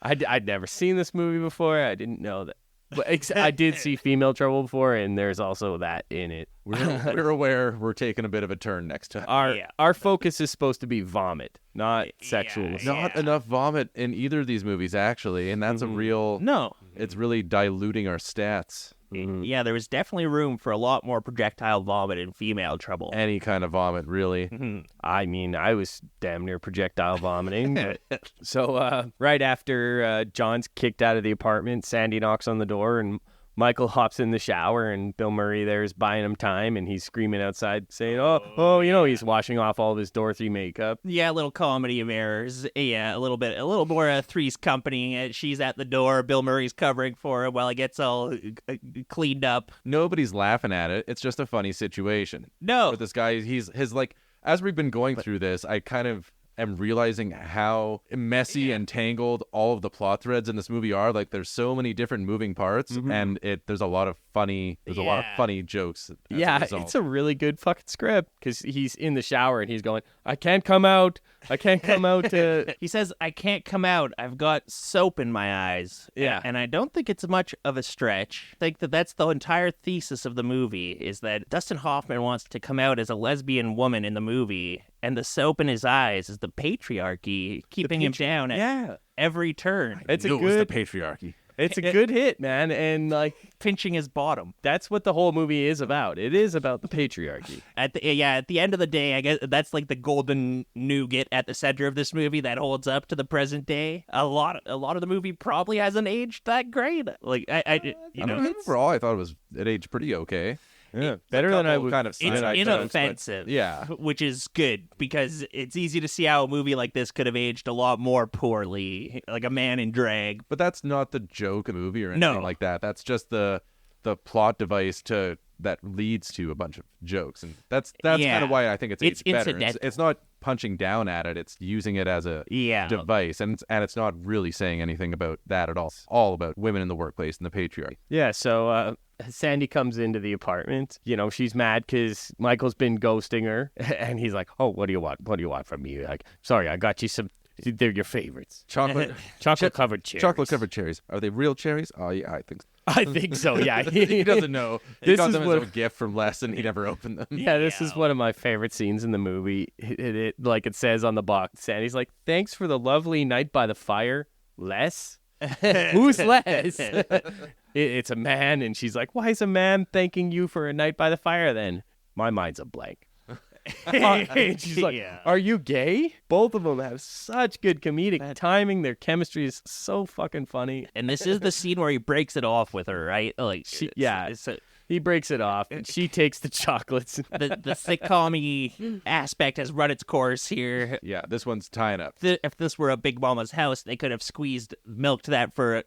I'd never seen this movie before. I didn't know that. But I did see Female Trouble before, and there's also that in it. We're aware we're taking a bit of a turn next time. Our focus is supposed to be vomit, not sexual assault. Not enough vomit in either of these movies, actually, and that's a real... No. It's really diluting our stats. Yeah, there was definitely room for a lot more projectile vomit in Female Trouble. Any kind of vomit, really. I mean, I was damn near projectile vomiting. So right after John's kicked out of the apartment, Sandy knocks on the door, and Michael hops in the shower, and Bill Murray there is buying him time, and he's screaming outside saying, oh, he's washing off all of his Dorothy makeup. Yeah, a little comedy of errors. Yeah, a little more Three's Company. She's at the door. Bill Murray's covering for him while he gets all cleaned up. Nobody's laughing at it. It's just a funny situation. No. But this guy, his like, as we've been going through this, I kind of am realizing how messy and tangled all of the plot threads in this movie are. Like, there's so many different moving parts, and there's a lot of funny jokes. Yeah, it's a really good fucking script, because he's in the shower and he's going, I can't come out. He says, I can't come out. I've got soap in my eyes. Yeah. And I don't think it's much of a stretch. I think that's the entire thesis of the movie, is that Dustin Hoffman wants to come out as a lesbian woman in the movie, and the soap in his eyes is the patriarchy keeping him down at every turn. It was the patriarchy. It's a good hit, man, and like pinching his bottom. That's what the whole movie is about. It is about the patriarchy. At the end of the day, I guess that's like the golden nougat at the center of this movie that holds up to the present day. A lot of the movie probably hasn't aged that great. Like overall, I thought it aged pretty okay. Yeah, better than I would. Kind of it's inoffensive, which is good, because it's easy to see how a movie like this could have aged a lot more poorly, like A Man in Drag. But that's not the joke of the movie or anything like that. That's just the plot device that leads to a bunch of jokes, and that's kind of why I think it's aged better. It's not punching down at it; it's using it as a device, and it's not really saying anything about that at all. It's all about women in the workplace and the patriarchy. Yeah, so Sandy comes into the apartment. She's mad because Michael's been ghosting her, and he's like, "Oh, what do you want? What do you want from me?" Like, sorry, I got you some. They're your favorites. Chocolate covered cherries. Chocolate covered cherries. Are they real cherries? Oh yeah, I think so. I think so. Yeah, he doesn't know. He got them as a gift from Les, and he never opened them. Yeah, this is one of my favorite scenes in the movie. It like it says on the box, Sandy's like, "Thanks for the lovely night by the fire, Les." Who's Les? It's a man, and she's like, "Why is a man thanking you for a night by the fire then?" My mind's a blank. And she's like, "Are you gay?" Both of them have such good comedic timing. Their chemistry is so fucking funny. And this is the scene where he breaks it off with her, right? Like, he breaks it off, and she takes the chocolates. The sitcom-y aspect has run its course here. Yeah, this one's tying up. If this were a Big Mama's house, they could have milked that for,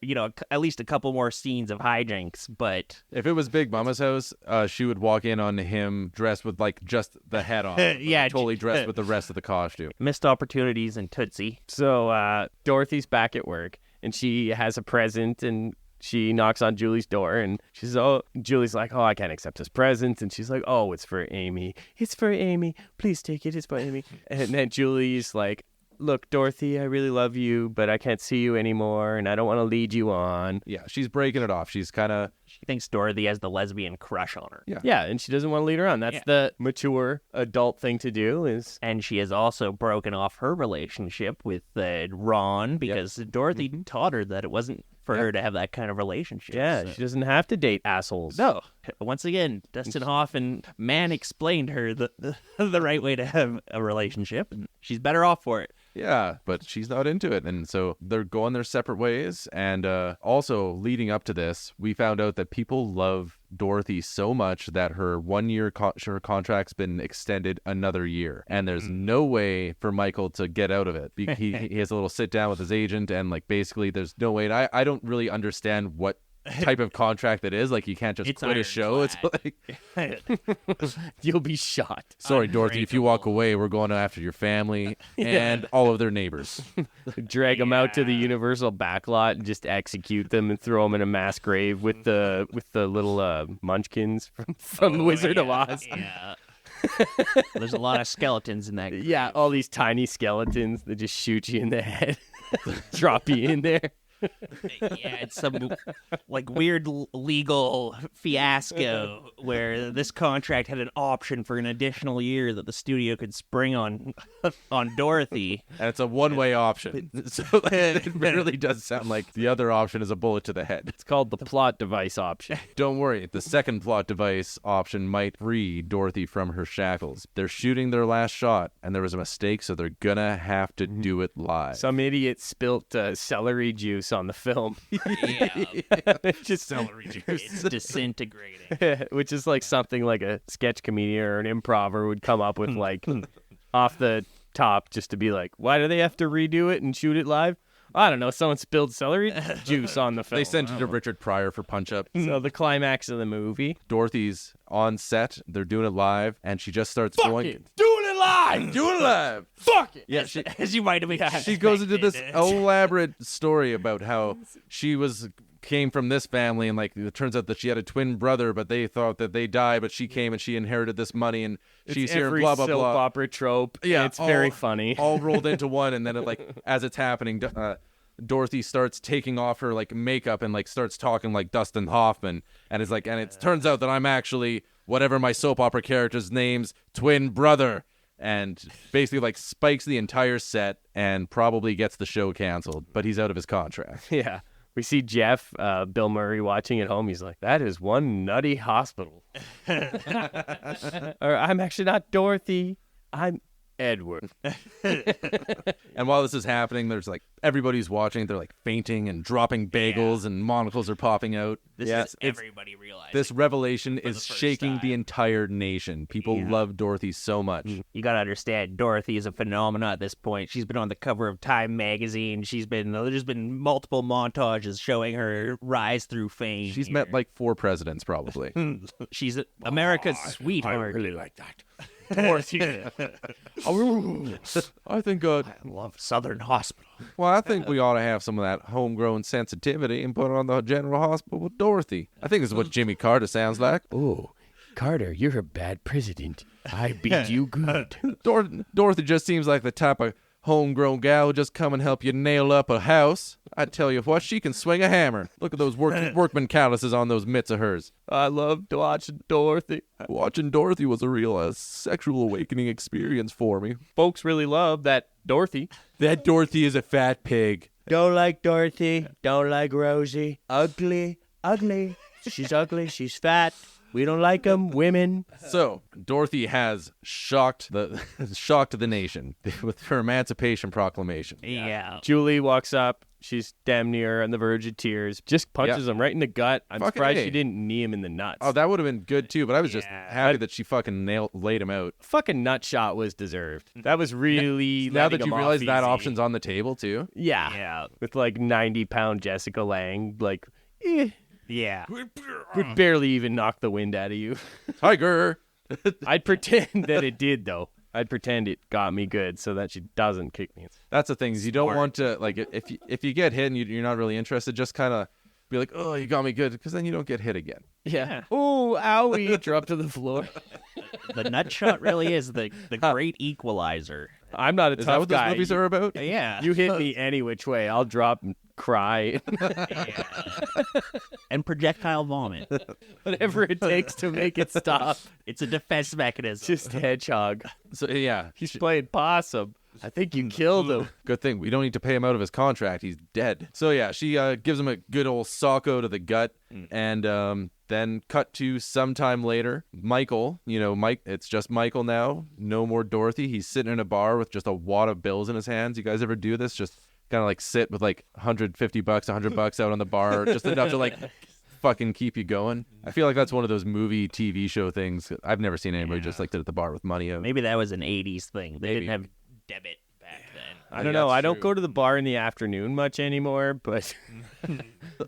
at least a couple more scenes of hijinks. But if it was Big Mama's house, she would walk in on him dressed with like just the head on. Totally dressed with the rest of the costume. Missed opportunities in Tootsie. So Dorothy's back at work, and she has a present, and she knocks on Julie's door, and she says, Julie's like, I can't accept this present. And she's like, it's for Amy. It's for Amy. Please take it. It's for Amy. And then Julie's like, look, Dorothy, I really love you, but I can't see you anymore, and I don't want to lead you on. Yeah, she's breaking it off. She's kind of... She thinks Dorothy has the lesbian crush on her. Yeah, and she doesn't want to lead her on. That's the mature adult thing to do. And she has also broken off her relationship with Ron because Dorothy taught her that it wasn't for her to have that kind of relationship. Yeah, she doesn't have to date assholes. No. Once again, Dustin Hoffman explained her the right way to have a relationship, and she's better off for it. Yeah, but she's not into it. And so they're going their separate ways. And also, leading up to this, we found out that people love Dorothy so much that her 1 year contract's been extended another year. And there's no way for Michael to get out of it. He has a little sit down with his agent, and like basically there's no way. And I don't really understand what type of contract it is. Like, you can't just quit a show. It's like you'll be shot. Sorry, Dorothy, if you walk away, we're going after your family and all of their neighbors. Drag them out to the Universal backlot and just execute them and throw them in a mass grave with the little munchkins from Wizard of Oz. Yeah. There's a lot of skeletons in that. Yeah, all these tiny skeletons that just shoot you in the head, drop you in there. Yeah, it's some like weird legal fiasco where this contract had an option for an additional year that the studio could spring on Dorothy. And it's a one-way option. So it really does sound like the other option is a bullet to the head. It's called the plot device option. Don't worry, the second plot device option might free Dorothy from her shackles. They're shooting their last shot, and there was a mistake, so they're gonna have to do it live. Some idiot spilt celery juice on the film. Yeah. Just celery juice. It's disintegrating. Which is like something like a sketch comedian or an improver would come up with, like off the top, just to be like, why do they have to redo it and shoot it live? I don't know. Someone spilled celery juice on the film. They sent it to Richard Pryor for punch-up. So the climax of the movie. Dorothy's on set. They're doing it live, and she just starts Doing it live! Doing it live! Fuck it! Yeah, As you might have she goes into this elaborate story about how she came from this family, and like it turns out that she had a twin brother, but they thought that they died, but she came and she inherited this money, and she's here, blah blah soap blah. Opera trope. Yeah, it's very funny. All rolled into one, and then it, like, as it's happening, Dorothy starts taking off her like makeup and like starts talking like Dustin Hoffman, and it's like, and it turns out that I'm actually whatever my soap opera character's name's twin brother. And basically, like, spikes the entire set and probably gets the show canceled, but he's out of his contract. Yeah. We see Jeff, Bill Murray, watching at home. He's like, that is one nutty hospital. Or, I'm actually not Dorothy. I'm Edward. And while this is happening, there's like everybody's watching. They're like fainting and dropping bagels, and monocles are popping out. This is everybody realizing. This revelation is shaking time. the entire nation. People love Dorothy so much. You gotta understand, Dorothy is a phenomenon at this point. She's been on the cover of Time magazine. There's been multiple montages showing her rise through fame. She's met like 4 presidents, probably. She's America's sweetheart. I really like that. Dorothy. I think, I love Southern Hospital. well, I think we ought to have some of that homegrown sensitivity and put it on the General Hospital with Dorothy. I think this is what Jimmy Carter sounds like. Oh, Carter, you're a bad president. I beat you good. Dorothy just seems like the type of homegrown gal who just come and help you nail up a house. I tell you what, she can swing a hammer. Look at those workman calluses on those mitts of hers. I loved watching Dorothy. Watching Dorothy was a real sexual awakening experience for me. Folks really love that Dorothy. That Dorothy is a fat pig. Don't like Dorothy. Don't like Rosie. Ugly. Ugly. She's ugly. She's fat. We don't like them. Women. So, Dorothy has shocked the nation with her Emancipation Proclamation. Yeah. Julie walks up. She's damn near on the verge of tears. Just punches him right in the gut. I'm Fucking surprised A. she didn't knee him in the nuts. Oh, that would have been good too, but I was just happy that she fucking laid him out. Fucking nut shot was deserved. That was really Now that letting you him realize off that easy. option's on the table too. Yeah. With like 90-pound Jessica Lange, like, Yeah. could barely even knock the wind out of you. Tiger. I'd pretend that it did, though. I'd pretend it got me good so that she doesn't kick me. That's the thing. Is you don't want to, like, if you get hit and you're not really interested, just kind of be like, oh, you got me good, because then you don't get hit again. Yeah. Oh, owie. Drop to the floor. The nut shot really is the great equalizer. I'm not a Is that tough what those guy. movies are about? Yeah. You hit me any which way, I'll drop and cry. And projectile vomit. Whatever it takes to make it stop. It's a defense mechanism. Just hedgehog. So yeah, He's playing possum. I think you killed him. good thing we don't need to pay him out of his contract. He's dead. So yeah, she gives him a good old socko to the gut, and then cut to sometime later. Michael, it's just Michael now. No more Dorothy. He's sitting in a bar with just a wad of bills in his hands. You guys ever do this? Just kind of like sit with like $150, $100 out on the bar, just enough to like fucking keep you going. I feel like that's one of those movie TV show things. I've never seen anybody just like sit at the bar with money out. Maybe that was an 80s thing. They Maybe. didn't have debit back then. I don't know. that's I don't true. go to the bar in the afternoon much anymore, but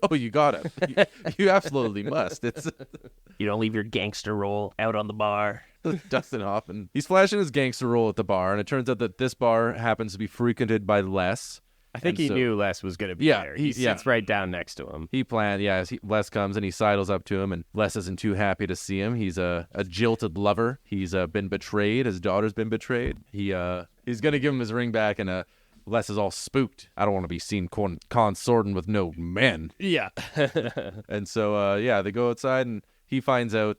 Oh, you gotta. You absolutely must. It's You don't leave your gangster role out on the bar. Dustin Hoffman. He's flashing his gangster role at the bar, and it turns out that this bar happens to be frequented by Les. I think And he so- knew Les was going to be Yeah, there. He yeah. sits right down next to him. He planned, Les comes and he sidles up to him, and Les isn't too happy to see him. He's a jilted lover. He's been betrayed. His daughter's been betrayed. He's gonna give him his ring back, and Les is all spooked. I don't want to be seen consorting with no men. Yeah. And so they go outside, and he finds out,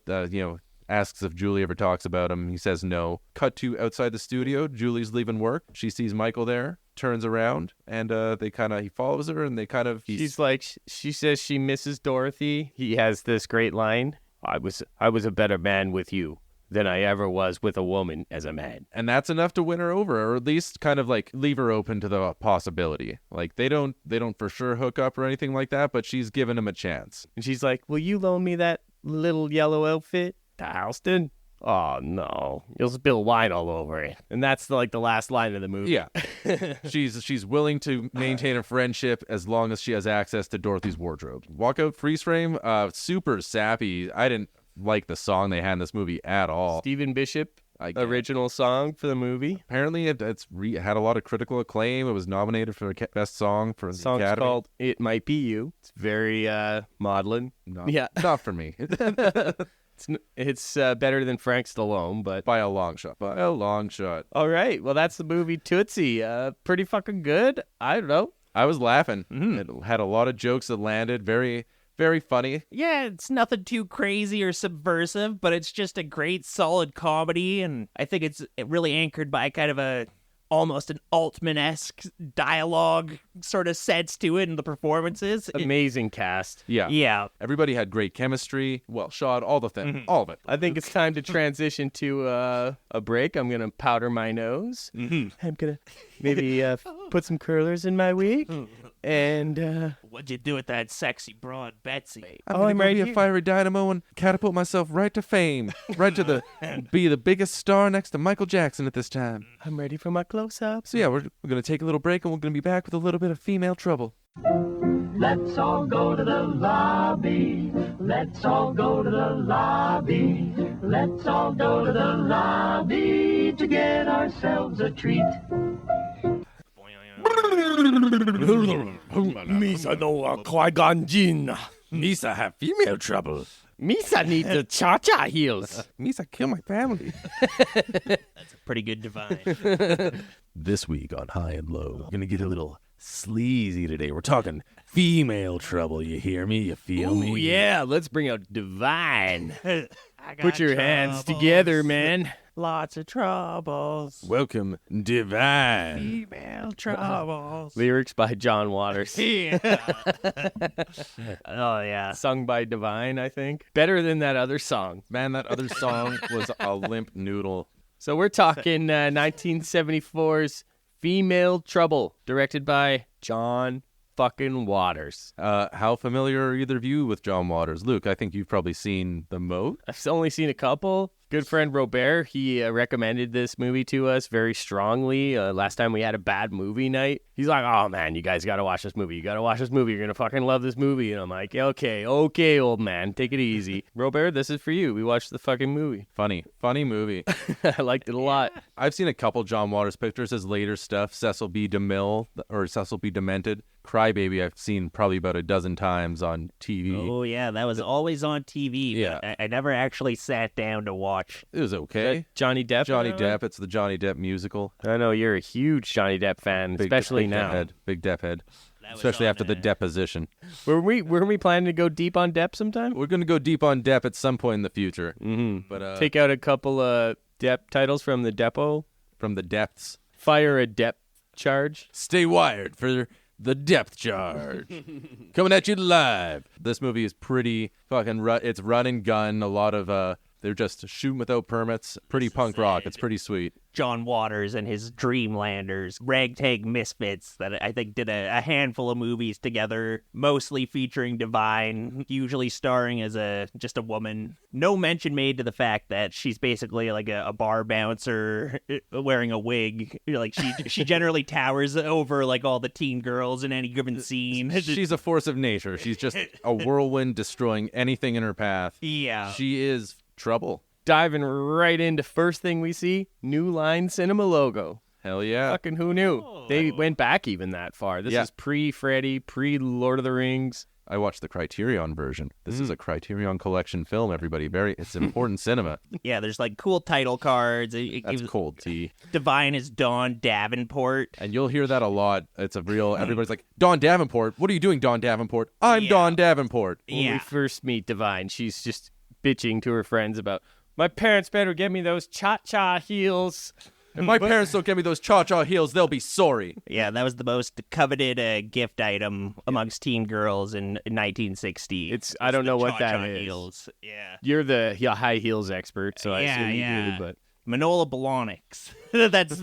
asks if Julie ever talks about him. He says no. Cut to outside the studio. Julie's leaving work. She sees Michael there, turns around, and he follows her, and She's like, she says she misses Dorothy. He has this great line. I was a better man with you than I ever was with a woman as a man. and that's enough to win her over, or at least kind of like leave her open to the possibility. Like they don't for sure hook up or anything like that, but she's giving him a chance. And she's like, will you loan me that little yellow outfit to Houston? Oh, no. You'll spill wine all over it. And that's the last line of the movie. Yeah. she's willing to maintain a friendship as long as she has access to Dorothy's wardrobe. Walkout freeze frame, super sappy. I didn't like the song they had in this movie at all. Stephen Bishop, I get it. original song for the movie. Apparently it had a lot of critical acclaim. It was nominated for the best song for The the song's Academy. called It Might Be You. It's very maudlin. Yeah. Not for me. It's better than Frank Stallone, but... By a long shot. By a long shot. All right. Well, that's the movie Tootsie. Pretty fucking good. I don't know. I was laughing. It had a lot of jokes that landed. Very, very funny. Yeah, it's nothing too crazy or subversive, but it's just a great, solid comedy, and I think it's really anchored by kind of almost an Altman-esque dialogue sort of sense to it, and the performances. Amazing cast. Yeah. Yeah. Everybody had great chemistry. Well shot. All the things. All of it. I think it's time to transition to a break. I'm going to powder my nose. I'm going to maybe put some curlers in my wig. And What'd you do with that sexy broad Betsy? I'm right be a here. fiery dynamo and catapult myself right to fame. Right to be the biggest star next to Michael Jackson at this time. I'm ready for my close-up. So yeah, we're going to take a little break, and we're going to be back with a little bit of female trouble. Let's all go to the lobby. Let's all go to the lobby. Let's all go to the lobby to get ourselves a treat. Misa no Qui-Gon Jinn. Misa have female trouble. Misa needs the cha-cha heels. Misa kill my family. Pretty good divine. This week on High and Low, we're going to get a little sleazy today. We're talking female trouble. You hear me? You feel me? Oh, yeah. Let's bring out Divine. I Put your hands together, man. Lots of troubles. Welcome, Divine. Female troubles. Lyrics by John Waters. Oh, yeah. Sung by Divine, I think. Better than that other song. Man, that other song was a limp noodle. So we're talking 1974's Female Trouble, directed by John fucking Waters. How familiar are either of you with John Waters? Luke, I think you've probably seen the most. I've only seen a couple. Good friend Robert, he recommended this movie to us very strongly. Last time we had a bad movie night, he's like, oh man, you guys gotta watch this movie. You gotta watch this movie. You're gonna fucking love this movie. And I'm like, okay, old man, take it easy. Robert, this is for you. We watched the fucking movie. Funny movie. I liked it a lot. I've seen a couple John Waters pictures, his later stuff. Cecil B. DeMille or Cecil B. Demented. Crybaby I've seen probably about a dozen times on TV. Oh, yeah, that was always on TV. Yeah. But I never actually sat down to watch. It was okay. Johnny Depp? Johnny Depp. It's the Johnny Depp musical. I know you're a huge Johnny Depp fan, especially now. Big Depp head. That was Especially on, after the deposition. Were we planning to go deep on Depp sometime? We're going to go deep on Depp at some point in the future. Mm-hmm. But take out a couple of Depp titles from the depot. from the depths. Fire a Depp charge. Stay wired for the depth charge. Coming at you live. This movie is pretty fucking it's run and gun. A lot of they're just shooting without permits. Pretty punk rock. It's pretty sweet. John Waters and his Dreamlanders, ragtag misfits that I think did a handful of movies together, mostly featuring Divine, usually starring as just a woman. No mention made to the fact that she's basically like a bar bouncer wearing a wig. Like she generally towers over like all the teen girls in any given scene. She's a force of nature. She's just a whirlwind destroying anything in her path. Yeah. She is trouble. Diving right into first thing we see, New Line Cinema logo. Hell yeah. Fucking who knew? They went back even that far. This is pre-Freddy, pre-Lord of the Rings. I watched the Criterion version. This is a Criterion Collection film, everybody. It's important cinema. Yeah, there's like cool title cards. That's cold tea. Divine is Dawn Davenport. And you'll hear that a lot. It's a real, everybody's like, Dawn Davenport? What are you doing, Dawn Davenport? I'm Dawn Davenport. When we first meet Divine, she's just bitching to her friends about, my parents better get me those cha-cha heels. If my parents don't get me those cha-cha heels, they'll be sorry. Yeah, that was the most coveted gift item amongst teen girls in 1960. I don't know what that cha-cha is. Heels. Yeah. You're the high heels expert, so I assume you do, but... Manola Blahniks. that's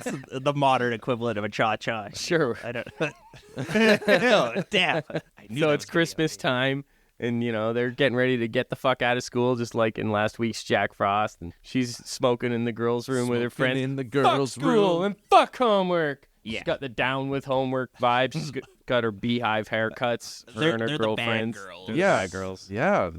the modern equivalent of a cha-cha. Sure. I don't. Oh, damn. So it's Christmas time, and they're getting ready to get the fuck out of school, just like in last week's Jack Frost. And she's smoking in the girls' room with her friends. In the girls' fuck school room and fuck homework. Yeah. She's got the down with homework vibes. She's got her beehive haircuts. They're her the bad girlfriends. girls. They're the bad girls. Yeah,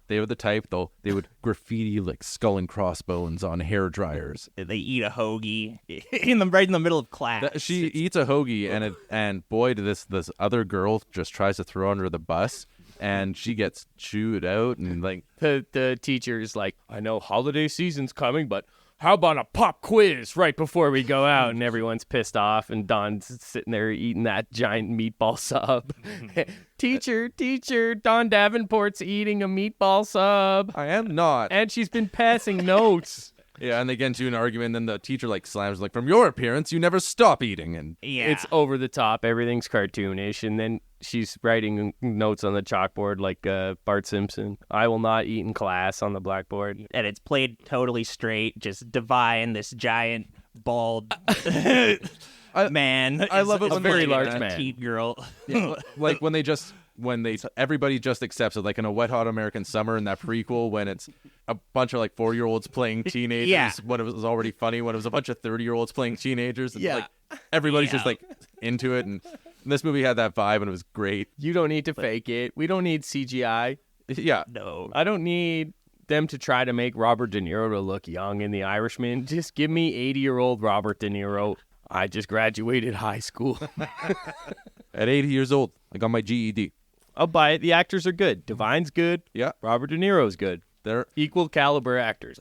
they were the type, though. They would graffiti like skull and crossbones on hair dryers. They eat a hoagie right in the middle of class. She eats a hoagie, and boy, this other girl just tries to throw her under the bus, and she gets chewed out, and like the teacher's like, I know holiday season's coming, but how about a pop quiz right before we go out? And everyone's pissed off, and Don's sitting there eating that giant meatball sub. Teacher, Dawn Davenport's eating a meatball sub. I am not. And she's been passing notes. Yeah, and they get into an argument, and then the teacher like slams like, from your appearance, you never stop eating. And Yeah. It's over the top. Everything's cartoonish. And then she's writing notes on the chalkboard like Bart Simpson. I will not eat in class on the blackboard. And it's played totally straight, just Divine, this giant, bald man. I love it is when very playing large a man. teen girl. like everybody just accepts it, like in A Wet Hot American Summer in that prequel when it's a bunch of like 4-year-olds playing teenagers. Yeah. When it was already funny, when it was a bunch of 30-year-olds playing teenagers. And, Yeah. like everybody's just like into it, and this movie had that vibe, and it was great. You don't need to fake it. We don't need CGI. Yeah. No. I don't need them to try to make Robert De Niro to look young in The Irishman. Just give me 80-year-old Robert De Niro. I just graduated high school. At 80 years old, I got my GED. I'll buy it. The actors are good. Divine's good. Yeah. Robert De Niro's good. They're Equal caliber actors.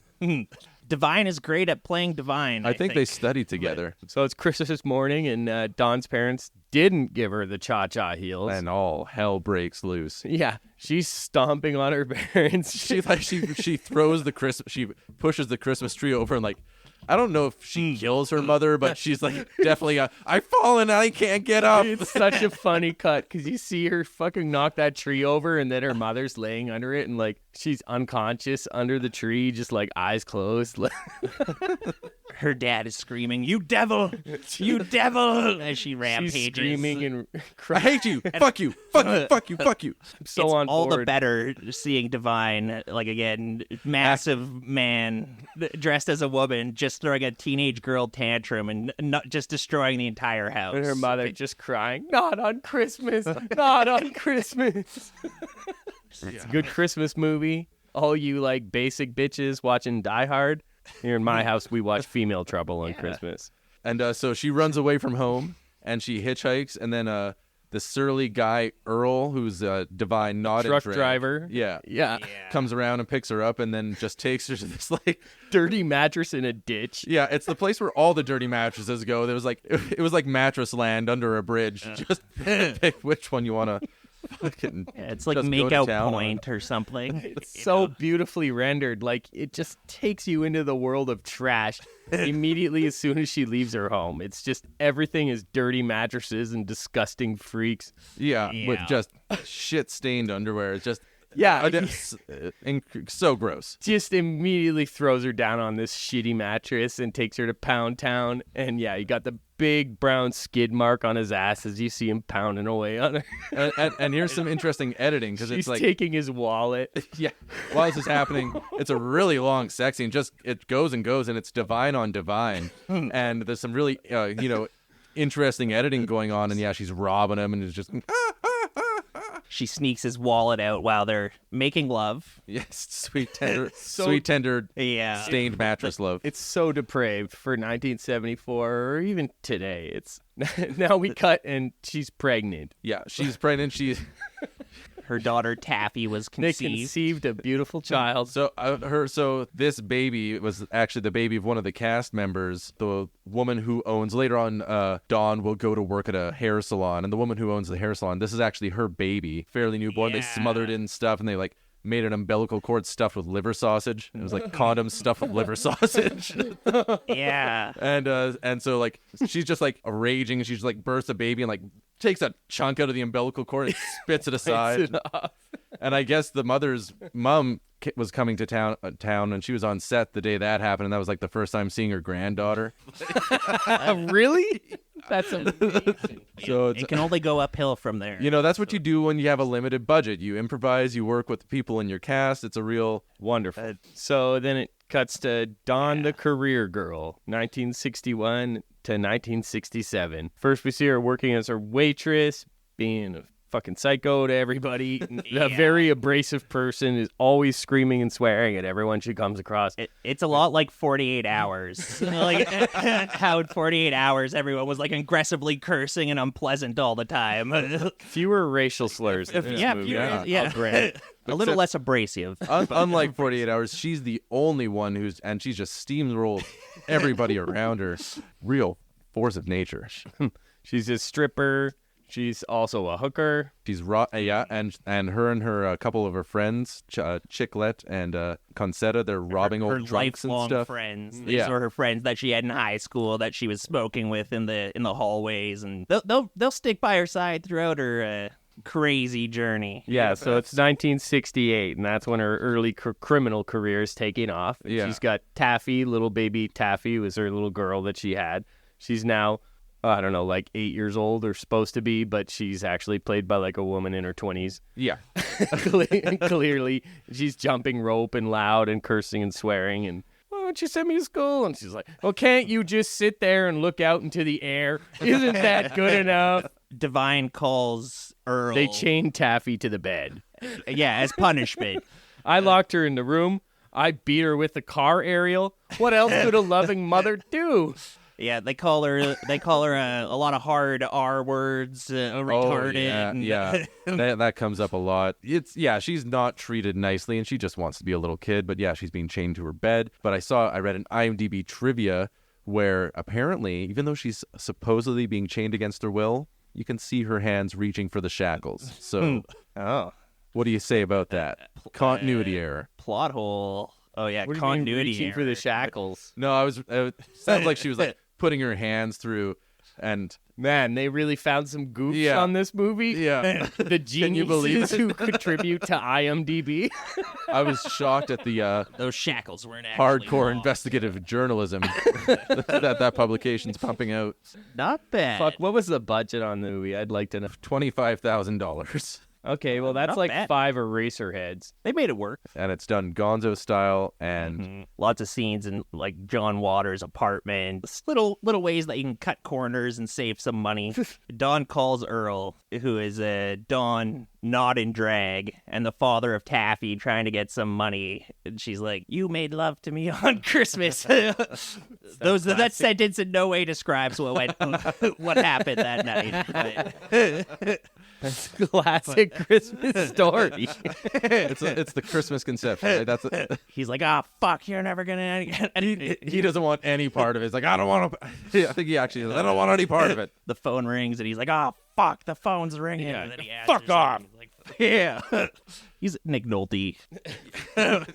Divine is great at playing Divine. I think they studied together, So it's Christmas morning, and Dawn's parents didn't give her the cha-cha heels. and all hell breaks loose. Yeah, she's stomping on her parents. She throws she pushes the Christmas tree over, and like, I don't know if she kills her mother, but she's like definitely I've fallen, I can't get up. It's such a funny cut because you see her fucking knock that tree over, and then her mother's laying under it, and like she's unconscious under the tree, just like eyes closed. Her dad is screaming, "You devil! You devil!" as she rampages. She's screaming and I crying. hate you. Fuck you. Fuck you. Fuck you. Fuck you. So it's on all board. the better seeing Divine, like again, massive man dressed as a woman, just throwing a teenage girl tantrum and not just destroying the entire house. And her mother just crying, not on Christmas, not on Christmas. It's a good Christmas movie. All you like basic bitches watching Die Hard. Here in my house, we watch Female Trouble on Christmas. And so she runs away from home, and she hitchhikes, and then the surly guy Earl, who's Divine not Truck in drag, driver. yeah, Yeah. comes around and picks her up, and then just takes her to this like Dirty mattress in a ditch. yeah, it's the place where all the dirty mattresses go. There was like it was like mattress land under a bridge. Just pick which one you want to fucking. Yeah, it's like just go make to out town on. point or something. It's so beautifully rendered. Like, it just takes you into the world of trash immediately as soon as she leaves her home. It's just everything is dirty mattresses and disgusting freaks. Yeah, with Yeah. just shit-stained underwear. It's just Yeah, so gross. just immediately throws her down on this shitty mattress and takes her to Pound Town. And yeah, you got the big brown skid mark on his ass as you see him pounding away on her. And here's some interesting editing because She's it's like taking his wallet. yeah, while this is happening, it's a really long sex scene. Just it goes and goes, and it's Divine on Divine, and there's some really interesting editing going on. And yeah, she's robbing him, and it's just She sneaks his wallet out while they're making love. yes, sweet tender, So- sweet tender, Yeah. stained mattress love. It's so depraved for 1974 or even today. It's now we cut and she's pregnant. Yeah, she's pregnant. She's Her daughter Taffy was They conceived. conceived a beautiful child. so this baby was actually the baby of one of the cast members. The woman who owns later on, Dawn will go to work at a hair salon, and the woman who owns the hair salon, this is actually her baby, fairly newborn. They smothered in stuff, and they like made an umbilical cord stuffed with liver sausage. It was like condoms stuffed with liver sausage. Yeah. And so like she's just like raging, and she's like births a baby and like takes a chunk out of the umbilical cord and spits it aside. And I guess the mother's mom was coming to town, and she was on set the day that happened, and that was like the first time seeing her granddaughter. Really? That's amazing. So It can only go uphill from there. you know, that's what you do when you have a limited budget. You improvise, you work with the people in your cast. It's a real Wonderful. So then it cuts to Dawn the Career Girl, 1961 to 1967. First we see her working as her waitress, being a fucking psycho to everybody. A very abrasive person, is always screaming and swearing at everyone she comes across. It's a lot like 48 Hours. Like how in 48 Hours everyone was like aggressively cursing and unpleasant all the time. Fewer racial slurs. in this yeah, movie. yeah. I'll grant. A little less abrasive. unlike 48 Hours, she's the only one and she's just steamrolled everybody around her. Real force of nature. She's a stripper. She's also a hooker. She's and her and her couple of her friends, Chiclet and Concetta, they're robbing her old drunks and lifelong stuff. friends. These Yeah. were her friends that she had in high school that she was smoking with in the hallways, and they'll stick by her side throughout her crazy journey. Yeah, so it's 1968, and that's when her early criminal career is taking off. Yeah. She's got Taffy, little baby Taffy was her little girl that she had. She's now, I don't know, like 8 years old or supposed to be, but she's actually played by like a woman in her 20s. Yeah. Clearly, she's jumping rope and loud and cursing and swearing and, why don't you send me to school? And she's like, well, can't you just sit there and look out into the air? Isn't that good enough? Divine calls Earl. They chained Taffy to the bed. Yeah, as punishment. I locked her in the room. I beat her with a car aerial. What else could a loving mother do? Yeah, they call her a lot of hard R words, retarded. Oh, yeah. that comes up a lot. She's not treated nicely, and she just wants to be a little kid. But yeah, she's being chained to her bed. But I read an IMDb trivia where apparently, even though she's supposedly being chained against her will, you can see her hands reaching for the shackles. So, what do you say about that? Continuity error. Plot hole. Oh yeah, What do you mean continuity reaching error. for the shackles? No, sounds like she was like putting her hands through, and Man, they really found some goofs Yeah. on this movie. yeah, The Can you believe geniuses who contribute to IMDb. I was shocked at the Those shackles weren't actually hardcore long. investigative journalism that publication's pumping out. Not bad. Fuck, what was the budget on the movie? I'd like to know. $25,000. Okay, well, that's Not like bad. 5 eraser heads. They made it work. And it's done Gonzo style, and Lots of scenes in like John Waters' apartment. Little ways that you can cut corners and save some money. Dawn calls Earl, who is Dawn not in drag, and the father of Taffy, trying to get some money. And she's like, "You made love to me on Christmas." That sentence in no way describes what happened that night. But... That's a classic Christmas story. it's the Christmas conception. Right? That's it. He's like, "Ah, fuck, you're never gonna." He doesn't want any part of it. He's like, I don't want to. I think he actually. I don't want any part of it. The phone rings, and he's like, "Oh, fuck, the phone's ringing." And then he Fuck answers off. it, and he's like, yeah. He's Nick Nolte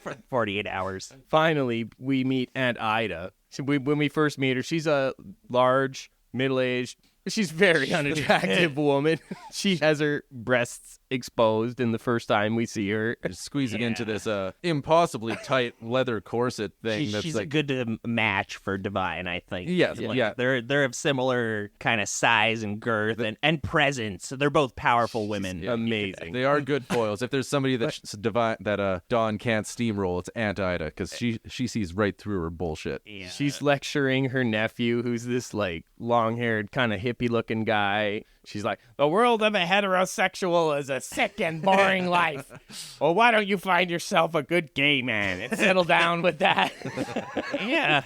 for 48 hours. Finally, we meet Aunt Ida. So when we first meet her, she's a large, middle-aged, she's very unattractive woman. She has her breasts exposed in the first time we see her. Just squeezing into this impossibly tight leather corset thing. She's like, good to match for Divine, I think. Yes, Like, yeah. They're of similar kind of size and girth and presence. They're both powerful women. Amazing. They are good foils. If there's somebody that Dawn can't steamroll, it's Aunt Ida, because she sees right through her bullshit. Yeah. She's lecturing her nephew, who's this like long-haired, kind of hippie-looking guy. She's like, "The world of a heterosexual is a sick and boring life. Well, why don't you find yourself a good gay man and settle down with that?" Yeah.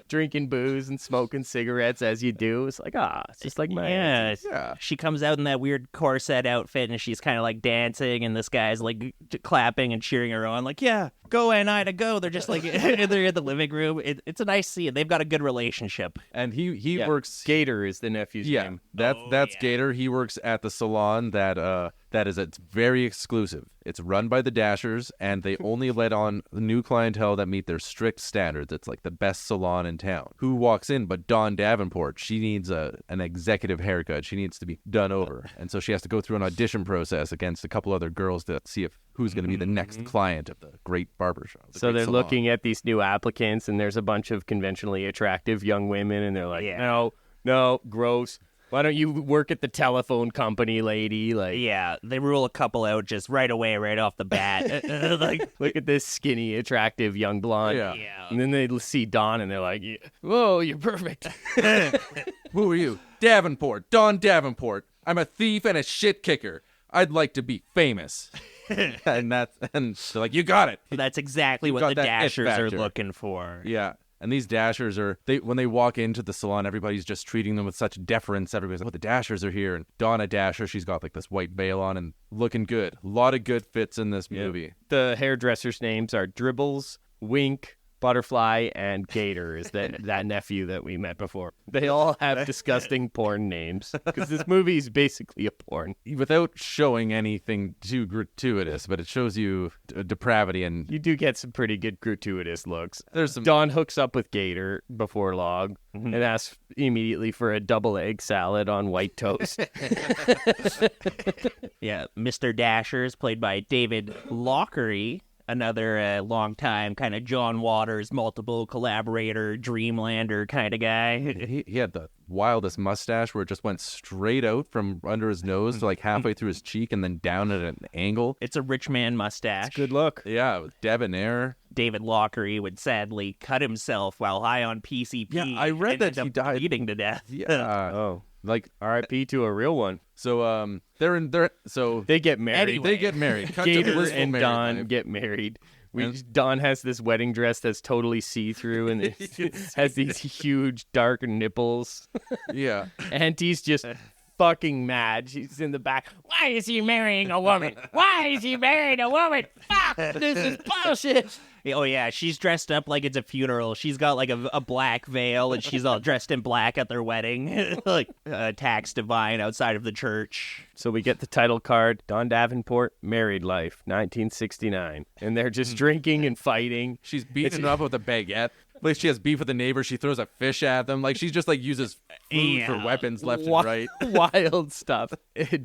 Drinking booze and smoking cigarettes as you do. It's like, it's just like my Yeah. Yeah. She comes out in that weird corset outfit, and she's kind of like dancing, and this guy's like clapping and cheering her on, like, "Yeah, go, Aunt Ida, go." They're just like, they're in the living room. It's a nice scene. They've got a good relationship. And he Yeah. works. Gator is the nephew's Yeah, name. that's Gator. He works at the salon it's very exclusive. It's run by the Dashers, and they only let on the new clientele that meet their strict standards. It's like the best salon in town. Who walks in but Dawn Davenport? She needs an executive haircut. She needs to be done over, and so she has to go through an audition process against a couple other girls to see who's going to be the next client of the great barbershop. So they're looking at these new applicants, and there's a bunch of conventionally attractive young women, and they're like, Yeah. no, gross. Why don't you work at the telephone company, lady? Like, Yeah, they rule a couple out just right away, right off the bat. Like, look at this skinny, attractive young blonde. Yeah. yeah. And then they see Dawn, and they're like, "Whoa, you're perfect." Who are you? Davenport. Dawn Davenport. I'm a thief and a shit kicker. I'd like to be famous. and they're like, you got it. That's exactly what got the that it Dashers are factor. looking for. Yeah. And these Dashers when they walk into the salon, everybody's just treating them with such deference. Everybody's like, "Oh, the Dashers are here." And Donna Dasher, she's got like this white veil on and looking good. A lot of good fits in this movie. The hairdressers' names are Dribbles, Wink, Butterfly, and Gator is that nephew that we met before. They all have disgusting porn names because this movie is basically a porn. Without showing anything too gratuitous, but it shows you depravity. And You do get some pretty good gratuitous looks. there's some... Dawn hooks up with Gator before long and asks immediately for a double egg salad on white toast. Yeah, Mr. Dashers, played by David Lockery, another long-time kind of John Waters, multiple collaborator, Dreamlander kind of guy. He had the wildest mustache where it just went straight out from under his nose to like halfway through his cheek and then down at an angle. It's a rich man mustache. Good look. Yeah, it was debonair. David Lockery would sadly cut himself while high on PCP. Yeah, I read and that he ended up died. bleeding to death. Yeah. Oh, Like, R.I.P. to a real one. so They get married. Anyway. they get married. Cut to Gator blissful and married Dawn life. get married. And- Dawn has this wedding dress that's totally see-through and it has these huge dark nipples. Yeah. Auntie's just fucking mad. She's in the back. Why is he marrying a woman? Why is he marrying a woman? Fuck, this is bullshit. Oh, yeah, she's dressed up like it's a funeral. She's got, like, a black veil, and she's all dressed in black at their wedding. Like, tax divine outside of the church. So we get the title card, Dawn Davenport, Married Life, 1969. And they're just drinking and fighting. She's beating him up with a baguette. Like she has beef with a neighbor. She throws a fish at them. Like she's just like uses food for weapons left and right. Wild stuff.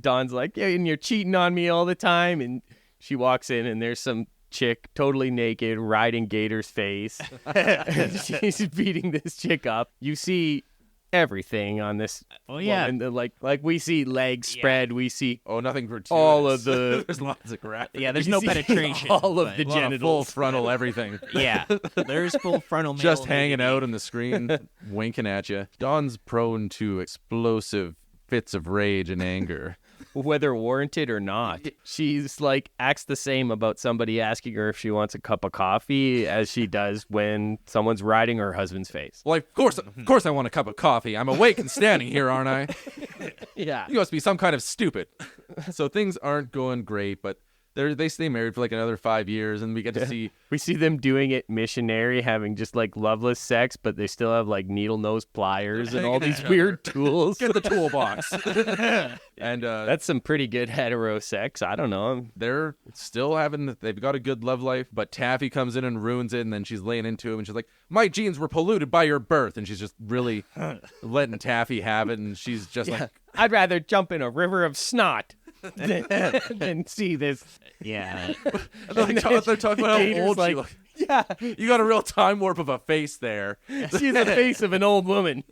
Dawn's like, yeah, and you're cheating on me all the time. And she walks in and there's some chick totally naked riding Gator's face. And she's beating this chick up. You see everything on this. Oh yeah, woman. Like we see legs spread, we see Oh, nothing gratuitous. all of the There's lots of graphic. yeah. There's you no see penetration. all of but- the A lot of full genitals. frontal everything. Yeah, there's full frontal. Male Just hanging nudity. out on the screen, winking at you. Dawn's prone to explosive fits of rage and anger. Whether warranted or not. She's like acts the same about somebody asking her if she wants a cup of coffee as she does when someone's riding her husband's face. Well, of course I want a cup of coffee. I'm awake and standing here, aren't I? Yeah. You must be some kind of stupid. So things aren't going great, but they stay married for like another 5 years, and we get to see. We see them doing it missionary, having just like loveless sex, but they still have like needle nose pliers and all these weird tools. Get the toolbox. And That's some pretty good hetero sex. I don't know. they're still they've got a good love life, but Taffy comes in and ruins it, and then she's laying into him, and she's like, my genes were polluted by your birth, and she's just really letting Taffy have it, and she's just like, I'd rather jump in a river of snot than see this. Yeah, they're talking about how Gator's old she like, looks. yeah, You got a real time warp of a face there. she's the face of an old woman.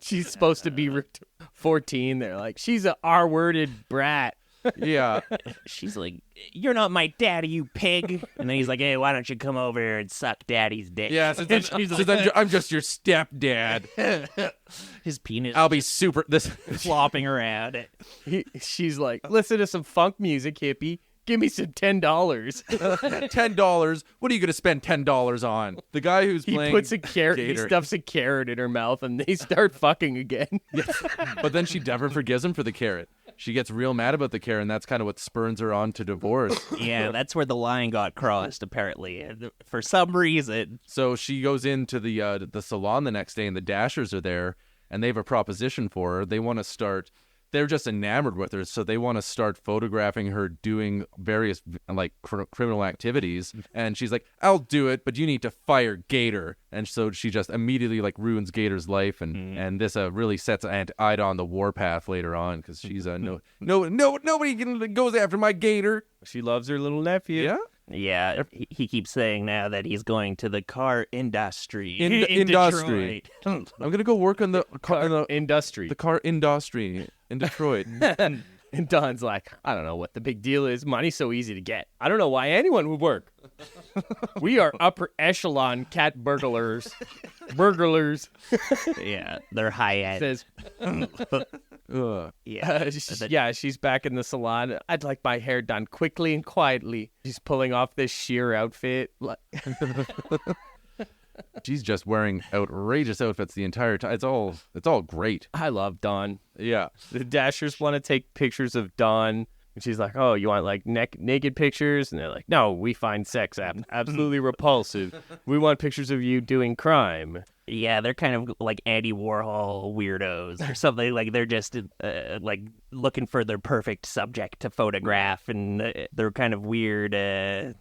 She's supposed to be 14. They're like, she's a R-worded brat. Yeah. she's like, "You're not my daddy, you pig." And then he's like, "Hey, why don't you come over here and suck daddy's dick?" Yeah, since I'm just your stepdad. His penis I'll be super. This flopping around. She's like, listen to some funk music, hippie. Give me some $10. $10. What are you gonna spend $10 on? The guy who's He playing puts a carrot. He Gator. stuffs a carrot in her mouth, and they start fucking again. But then she never forgives him for the carrot. She gets real mad about the carrot, and that's kind of what spurns her on to divorce. Yeah, that's where the line got crossed. Apparently, for some reason. So she goes into the salon the next day, and the Dashers are there, and they have a proposition for her. They want to start. They're just enamored with her, so they want to start photographing her doing various like criminal activities. And she's like, "I'll do it, but you need to fire Gator." And so she just immediately like ruins Gator's life, and this really sets Aunt Ida on the warpath later on because she's nobody goes after my Gator. She loves her little nephew. Yeah. Yeah, he keeps saying now that he's going to the car industry. Industry. Detroit. I'm gonna go work on the car Industry. the car industry in Detroit. And Don's like, I don't know what the big deal is. Money's so easy to get. I don't know why anyone would work. We are upper echelon cat burglars. Burglars. Yeah, they're high end. Says, Ugh. Yeah, she's back in the salon. I'd like my hair done quickly and quietly. She's pulling off this sheer outfit. She's just wearing outrageous outfits the entire time. It's all great. I love Dawn. Yeah. The Dashers want to take pictures of Dawn. And she's like, oh, you want like naked pictures? And they're like, no, we find sex absolutely repulsive. We want pictures of you doing crime. Yeah, they're kind of like Andy Warhol weirdos or something. Like they're just like looking for their perfect subject to photograph, and they're kind of weird,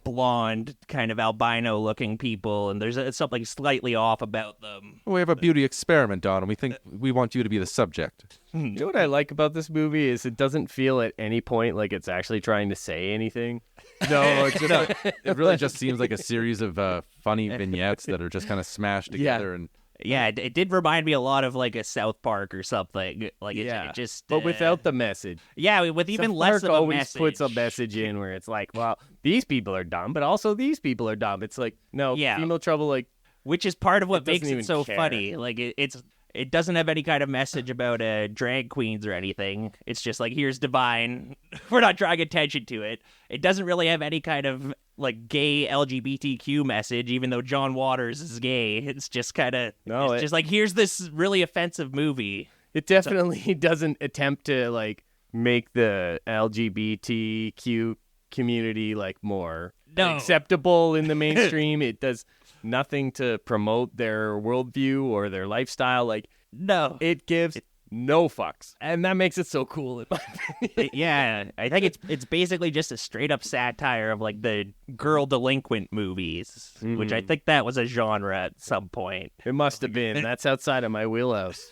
blonde, kind of albino-looking people, and there's something slightly off about them. We have a beauty experiment, Don, and we think we want you to be the subject. You know what I like about this movie is it doesn't feel at any point like it's actually trying to say anything. No, it really just seems like a series of funny vignettes that are just kind of smashed together. And Yeah, it did remind me a lot of like a South Park or something. Like it just, but without the message. Yeah, with even South less Park of a always message. puts a message in where it's like, well, these people are dumb, but also these people are dumb. It's like, no, Yeah. female trouble, like, Which is part of what doesn't makes it even so care. funny. Like it doesn't have any kind of message about drag queens or anything. It's just like, here's Divine. We're not drawing attention to it. It doesn't really have any kind of like gay LGBTQ message, even though John Waters is gay. It's just kind of just like, here's this really offensive movie. it definitely doesn't attempt to like make the LGBTQ community like more No. acceptable in the mainstream. It does nothing to promote their worldview or their lifestyle. Like, No. it gives no fucks, and that makes it so cool in my opinion. Yeah, I think it's basically just a straight up satire of like the girl delinquent movies, which I think that was a genre at some point. It must have been. That's outside of my wheelhouse.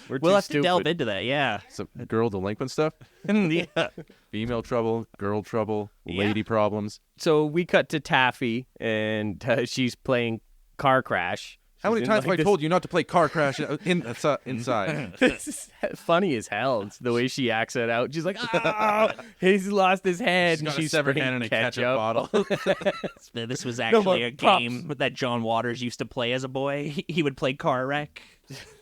We're We'll too have to delve stupid. into that. Yeah. some girl delinquent stuff, Yeah. female trouble, girl trouble, lady problems. So we cut to Taffy, and she's playing Car Crash. How many in, times like, have I told you not to play Car Crash inside? This is funny as hell. It's the way she acts it out. She's like, oh, he's lost his head. She's got and a she's severed spraying hand and a ketchup bottle. This was more actually a props. game that John Waters used to play as a boy. He would play Car Wreck.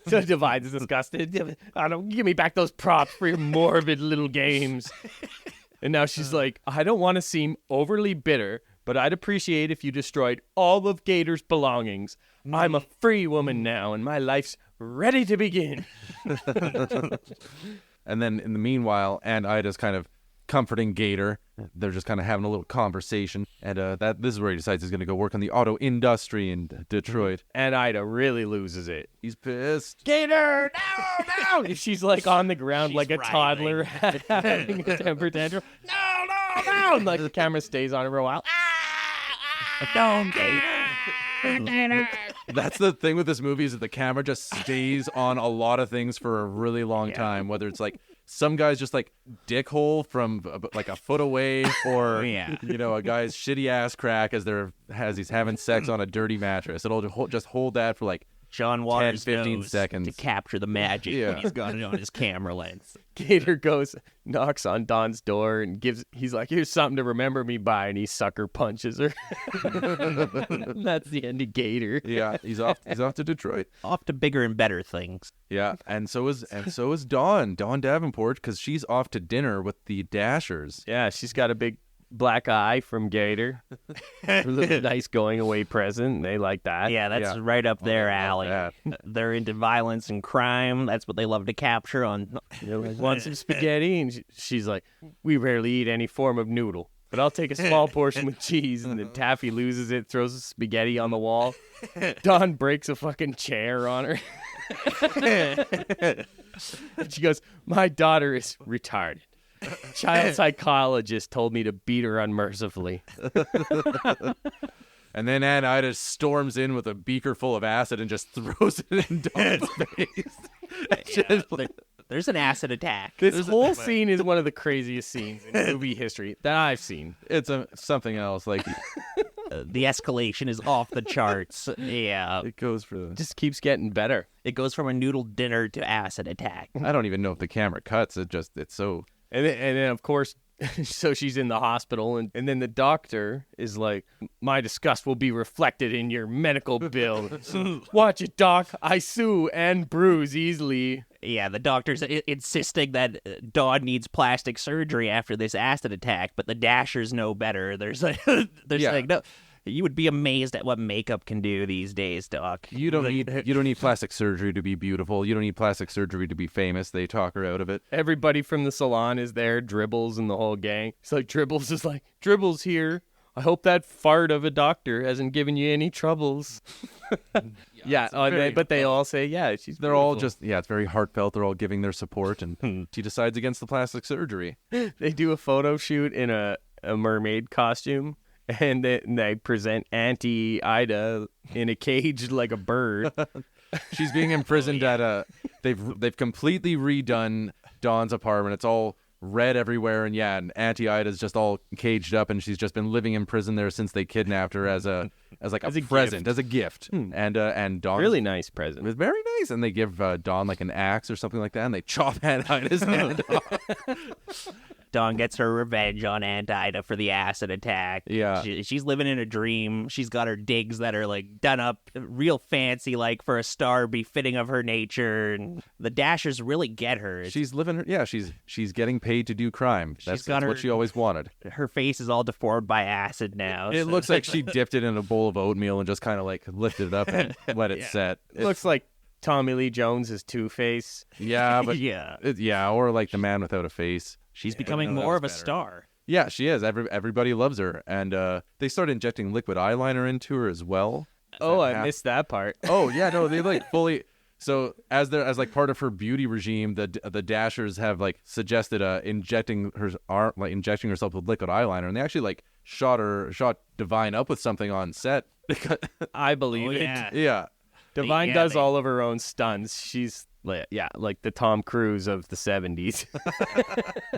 So Divine's disgusted. I don't give me back those props for your morbid little games. And now she's like, I don't want to seem overly bitter, but I'd appreciate if you destroyed all of Gator's belongings. I'm a free woman now, and my life's ready to begin. And then in the meanwhile, Aunt Ida's kind of comforting Gator. They're just kind of having a little conversation. And this is where he decides he's going to go work on the auto industry in Detroit. And Ida really loses it. He's pissed. Gator, no, no! She's like on the ground She's like a writhing. toddler having a temper tantrum. No! And like the camera stays on her for a while. Don't, Gator. That's the thing with this movie is that the camera just stays on a lot of things for a really long time, whether it's like some guy's just like dick hole from like a foot away, or a guy's shitty ass crack as he's having sex on a dirty mattress. It'll just hold that for like John Waters 15 knows seconds to capture the magic Yeah. when he's got it on his camera lens. Gator knocks on Dawn's door and he's like, here's something to remember me by, and he sucker punches her. That's the end of Gator. Yeah, he's off to Detroit. Off to bigger and better things. Yeah, and so is Dawn Davenport, because she's off to dinner with the Dashers. Yeah, she's got a big black eye from Gator. A little nice going away present. They like that. Yeah, that's Yeah. right up their I love alley. that. They're into violence and crime. That's what they love to capture on. They're like, want some spaghetti? And she's like, we rarely eat any form of noodle, but I'll take a small portion with cheese. And then Taffy loses it, throws the spaghetti on the wall. Dawn breaks a fucking chair on her. And she goes, my daughter is retarded. Child psychologist told me to beat her unmercifully. And then Aunt Ida storms in with a beaker full of acid and just throws it in Dawn's face. There's an acid attack. This whole scene is one of the craziest scenes in movie history that I've seen. It's something else. Like The escalation is off the charts. Yeah. it goes for the. Just keeps getting better. It goes from a noodle dinner to acid attack. I don't even know if the camera cuts. It's so. And then of course, so she's in the hospital, and then the doctor is like, my disgust will be reflected in your medical bill. Watch it, doc. I sue and bruise easily. Yeah, the doctor's insisting that Dawn needs plastic surgery after this acid attack, but the Dashers know better. There's like, no. You would be amazed at what makeup can do these days, Doc. You don't need plastic surgery to be beautiful. You don't need plastic surgery to be famous. They talk her out of it. Everybody from the salon is there, Dribbles and the whole gang. It's like Dribbles is like, Dribbles here. I hope that fart of a doctor hasn't given you any troubles. Yeah, but they all say, yeah, They're all just it's very heartfelt. They're all giving their support, and she decides against the plastic surgery. They do a photo shoot in a mermaid costume, and they present Auntie Ida in a cage like a bird. She's being imprisoned at a. They've completely redone Dawn's apartment. It's all red everywhere, and Auntie Ida's just all caged up, and she's just been living in prison there since they kidnapped her as a present, as a gift. And Dawn Really nice present. It was very nice, and they give Dawn like an axe or something like that, and they chop Aunt Ida's hand off. Dawn gets her revenge on Aunt Ida for the acid attack. Yeah. She's living in a dream. She's got her digs that are like done up real fancy, like for a star befitting of her nature. And the Dashers really get her. She's living. She's getting paid to do crime. That's got what she always wanted. Her face is all deformed by acid now. It looks like she dipped it in a bowl of oatmeal and just kind of like lifted it up and let it set. It looks like Tommy Lee Jones' Two-Face. Yeah, but yeah. Or like the man without a face. She's becoming more of a star. Yeah, she is. Everybody loves her, and they start injecting liquid eyeliner into her as well. Oh, I missed that part. Oh yeah, no, they like fully. So as like part of her beauty regime, the Dashers have like suggested injecting herself with liquid eyeliner, and they actually like shot Divine up with something on set. I believe it. Yeah. Yeah. Divine does all of her own stunts. She's like the Tom Cruise of the 70s.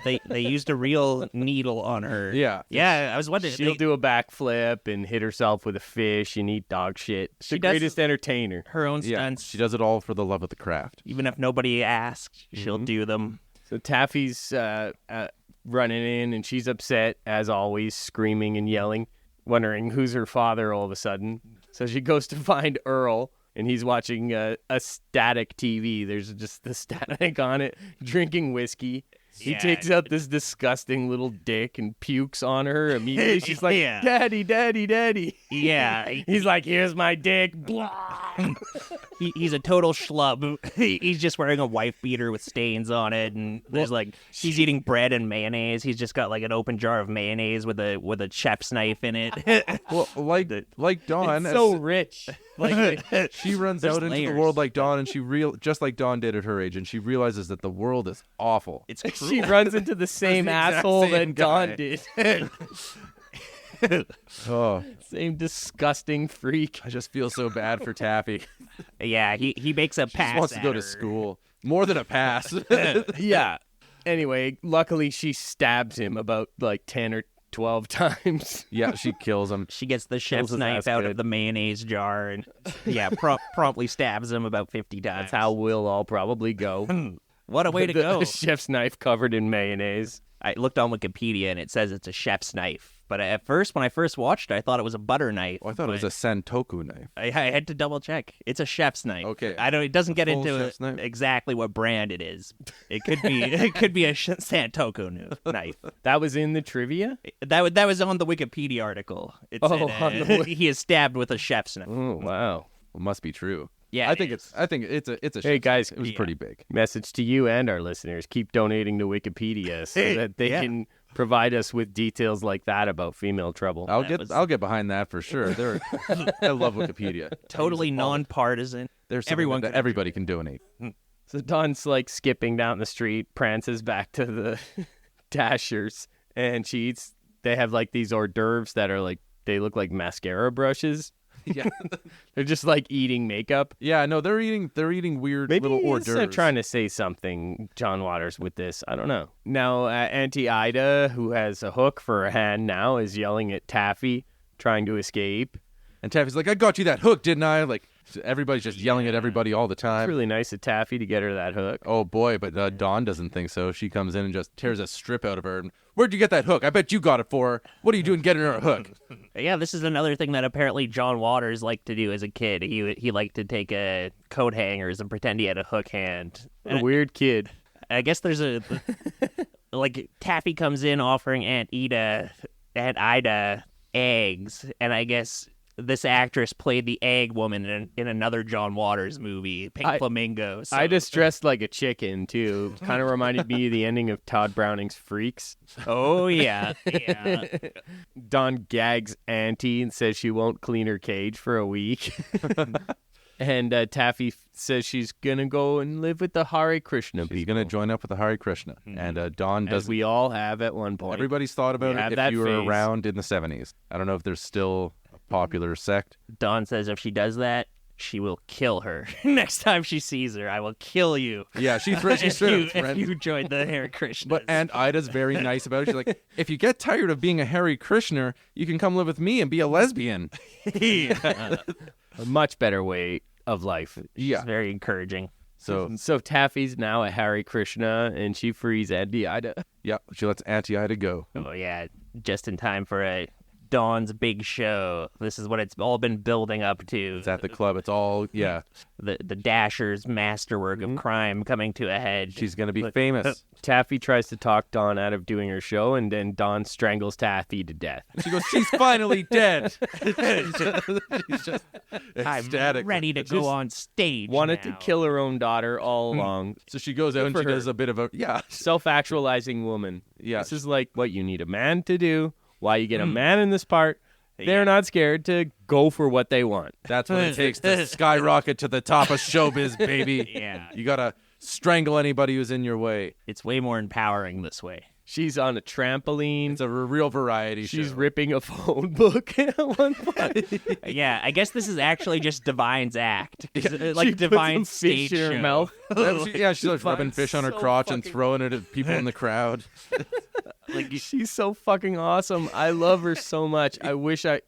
They used a real needle on her. Yeah. Yeah, I was wondering. She'll do a backflip and hit herself with a fish and eat dog shit. She's the greatest entertainer. her own Yeah, stunts. she does it all for the love of the craft. Even if nobody asks, she'll do them. So Taffy's running in, and she's upset, as always, screaming and yelling, wondering who's her father all of a sudden. So she goes to find Earl, and he's watching a static TV. There's just the static on it, drinking whiskey. He takes out this disgusting little dick and pukes on her immediately. She's like, Yeah. Daddy, Daddy, Daddy. Yeah. He's like, here's my dick. Blah. He's a total schlub. He's just wearing a wife beater with stains on it, and there's like he's eating bread and mayonnaise. He's just got like an open jar of mayonnaise with a chef's knife in it. Well, like Dawn, It's so rich. Like, she runs There's out into the layers. world like Dawn, and just like Dawn did at her age, and she realizes that the world is awful. It's she runs into the same the exact asshole same that Dawn guy. did. Oh, Same disgusting freak. I just feel so bad for Taffy. yeah. He makes a She pass. wants to at go to her. school. More than a pass. Yeah. Anyway, luckily she stabs him about like 10 or 12 times. Yeah, she kills him. She gets the chef's his knife ass out good. of the mayonnaise jar and promptly stabs him about 50 times. That's how we'll all probably go. What a way to go. The chef's knife covered in mayonnaise. I looked on Wikipedia and it says it's a chef's knife. But at first, when I first watched it, I thought it was a butter knife. Oh, I thought it was a Santoku knife. I had to double check. It's a chef's knife. Okay. It doesn't get Full into chef's knife? exactly what brand it is. It could be a Santoku knife. That was in the trivia? That was on the Wikipedia article. It Oh, said on the he is stabbed with a chef's knife. Oh, wow. Well, must be true. Yeah, I think it's a. Hey, guys. It was pretty big. Message to you and our listeners. Keep donating to Wikipedia so that they can provide us with details like that about female trouble. I'll get behind that for sure. I love Wikipedia. totally nonpartisan. There's Everyone that can everybody can donate. So Dawn's like skipping down the street, prances back to the Dashers, and she eats. They have like these hors d'oeuvres that are like, they look like mascara brushes. Yeah, They're just like eating makeup. yeah. No, they're eating weird Maybe little hors he's d'oeuvres. trying to say something, John Waters, with this. I don't know. Now, Auntie Ida, who has a hook for a hand now, is yelling at Taffy, trying to escape. And Taffy's like, "I got you that hook, didn't I?" Like everybody's just yelling at everybody all the It's time. really nice of Taffy to get her that hook. Oh boy, but Dawn doesn't think so. She comes in and just tears a strip out of her. And, where'd you get that hook? I bet you got it for her. What are you doing getting her a hook? Yeah, this is another thing that apparently John Waters liked to do as a kid. He liked to take coat hangers and pretend he had a hook hand. What a weird kid. I guess there's like Taffy comes in offering Aunt Ida eggs, and I guess this actress played the egg woman in another John Waters movie, Pink Flamingo. So. Ida's dressed like a chicken, too. Kind of reminded me of the ending of Todd Browning's Freaks. Oh yeah, yeah. Dawn gags Auntie and says she won't clean her cage for a week. And Taffy says she's going to go and live with the Hare Krishna She's people. gonna join up with the Hare Krishna, and Dawn As does. we all have at one point. Everybody's thought about We have it. that If you were phase. around in the 70s, I don't know if there's still a popular sect. Dawn says if she does that, she will kill her. Next time she sees her, I will kill you. Yeah, she threatens. if you join the Hare Krishna. But Aunt Ida's very nice about it. She's like, if you get tired of being a Hare Krishna, you can come live with me and be a lesbian. A much better way of life. Yeah. It's very encouraging. So Taffy's now a Hare Krishna, and she frees Auntie Ida. Yeah, she lets Auntie Ida go. Oh yeah, just in time for a Dawn's big show. This is what it's all been building up to. It's at the club. It's all, yeah. The Dasher's masterwork of crime coming to a head. She's going to be famous. Taffy tries to talk Dawn out of doing her show, and then Dawn strangles Taffy to death. She goes, she's finally dead. she's just ecstatic. I'm ready to go on stage. Wanted now. to kill her own daughter all along. So she goes out and for she her. does a bit of a, yeah. Self-actualizing woman. Yeah. This is like what you need a man to do, why you get a man in this part. They're not scared to go for what they want. That's what it takes to skyrocket to the top of showbiz, baby. Yeah. You got to strangle anybody who's in your way. It's way more empowering this way. She's on a trampoline. It's a real variety show. She's ripping a phone book at one point. Yeah, I guess this is actually just Divine's act. She Like puts Divine's some fish stage in her show. mouth. She's like rubbing fish on her so crotch and fucking- throwing it at people in the crowd. Like, she's so fucking awesome. I love her so much. I wish I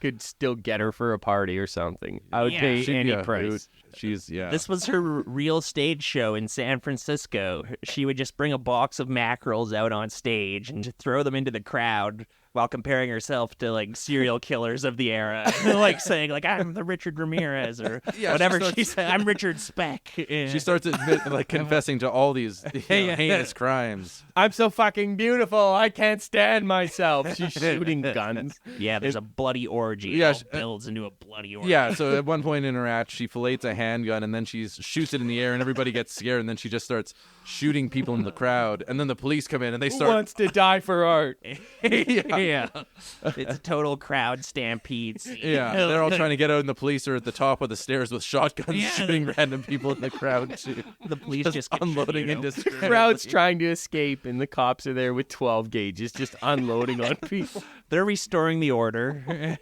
could still get her for a party or something. I would Yeah. pay She'd any be a price. hoot. She's This was her real stage show in San Francisco. She would just bring a box of mackerels out on stage and throw them into the crowd while comparing herself to like serial killers of the era, like saying like I'm the Richard Ramirez or Yeah, whatever she she said. I'm Richard Speck. She starts confessing to all these heinous crimes. I'm so fucking beautiful. I can't stand myself. She's shooting guns. Yeah, there's a bloody orgy. Yeah, It all builds into a bloody orgy. Yeah, so at one point in her act, she fillets a handgun and then she shoots it in the air and everybody gets scared and then she just starts shooting people in the crowd and then the police come in and they Who start. wants to die for art? Yeah. It's a total crowd stampede scene. Yeah, they're all trying to get out, and the police are at the top of the stairs with shotguns shooting random people in the crowd. Too. The police just get unloading you know. indiscriminately. Crowd's trying to escape, and the cops are there with 12 gauges just unloading on people. They're restoring the order.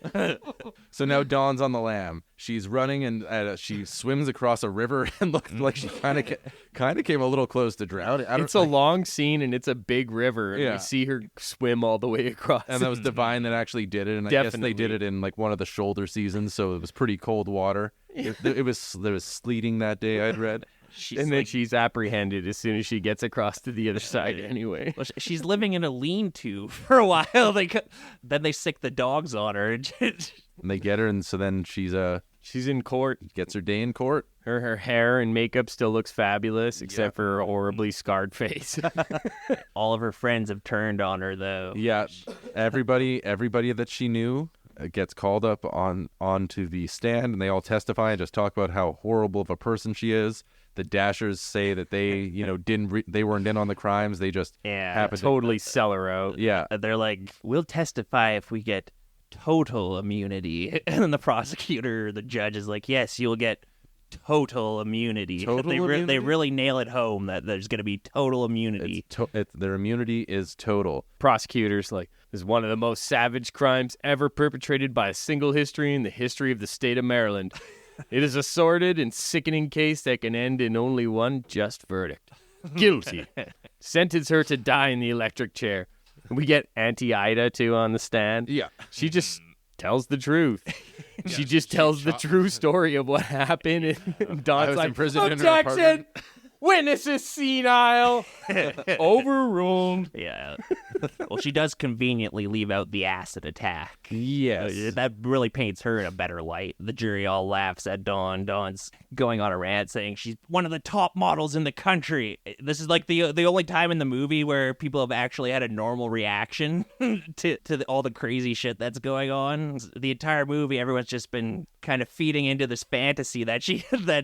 So now Dawn's on the lam. She's running and she swims across a river and looked like she kind of came a little close to drowning. It's a long scene, and it's a big river, and Yeah. we see her swim all the way across. And that was Divine that actually did it, and I guess they did Definitely. it in like one of the shoulder seasons, so it was pretty cold water. There was sleeting that day, I'd read. and then she's apprehended as soon as she gets across to the other side anyway. Well, she's living in a lean-to for a while. Then they sick the dogs on her. And they get her, and so then She's in court. gets her day in court. Her hair and makeup still looks fabulous, except for her horribly scarred face. All of her friends have turned on her, though. Yeah, everybody that she knew gets called up onto the stand, and they all testify and just talk about how horrible of a person she is. The Dashers say that they, they weren't in on the crimes. They just happened Totally sell her out. Yeah, They're like, we'll testify if we get total immunity. And then the prosecutor, the judge is like, yes, you'll get total immunity. Total They immunity? really nail it home that there's going to be total immunity. their immunity is total. Prosecutors like, this is one of the most savage crimes ever perpetrated by a single history in the history of the state of Maryland. It is a sordid and sickening case that can end in only one just verdict. Guilty. Sentence her to die in the electric chair. We get Auntie Ida, too, on the stand. Yeah. She just tells the truth. She just tells the true story of what happened. And Don's was like, in prison in her objection! apartment." Witness is senile! Overruled. Yeah. Well, she does conveniently leave out the acid attack. Yes. That really paints her in a better light. The jury all laughs at Dawn. Dawn's going on a rant saying she's one of the top models in the country. This is like the only time in the movie where people have actually had a normal reaction to all the crazy shit that's going on. The entire movie, everyone's just been kind of feeding into this fantasy that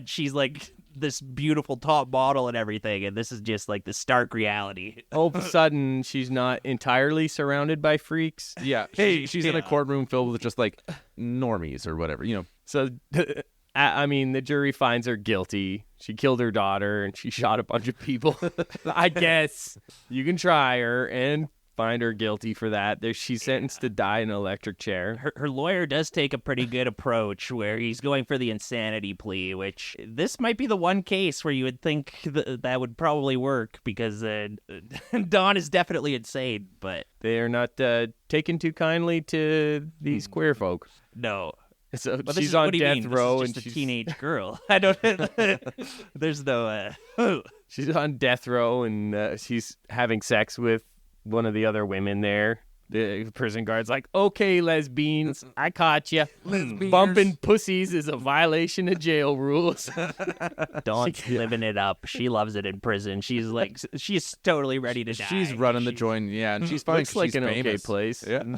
she's like this beautiful top model and everything, and this is just like the stark reality. All of a sudden, she's not entirely surrounded by freaks. Yeah. She's in a courtroom filled with just like normies or whatever, So, I mean, the jury finds her guilty. She killed her daughter and she shot a bunch of people. I guess you can try her and find her guilty for that. She's sentenced to die in an electric chair. Her lawyer does take a pretty good approach where he's going for the insanity plea, which this might be the one case where you would think that would probably work because Dawn is definitely insane, but They are not taken too kindly to these queer folk. no. So But she's on what do you death mean? row This is and just a she's teenage girl. I don't. There's no. she's on death row and she's having sex with one of the other women there. The prison guard's like, okay, lesbians, I caught you. Bumping pussies is a violation of jail rules. Dawn's living it up. She loves it in prison. She's like, she's totally ready to die. She's running the joint, and she's fine. Looks like she's an okay famous. place. Yeah.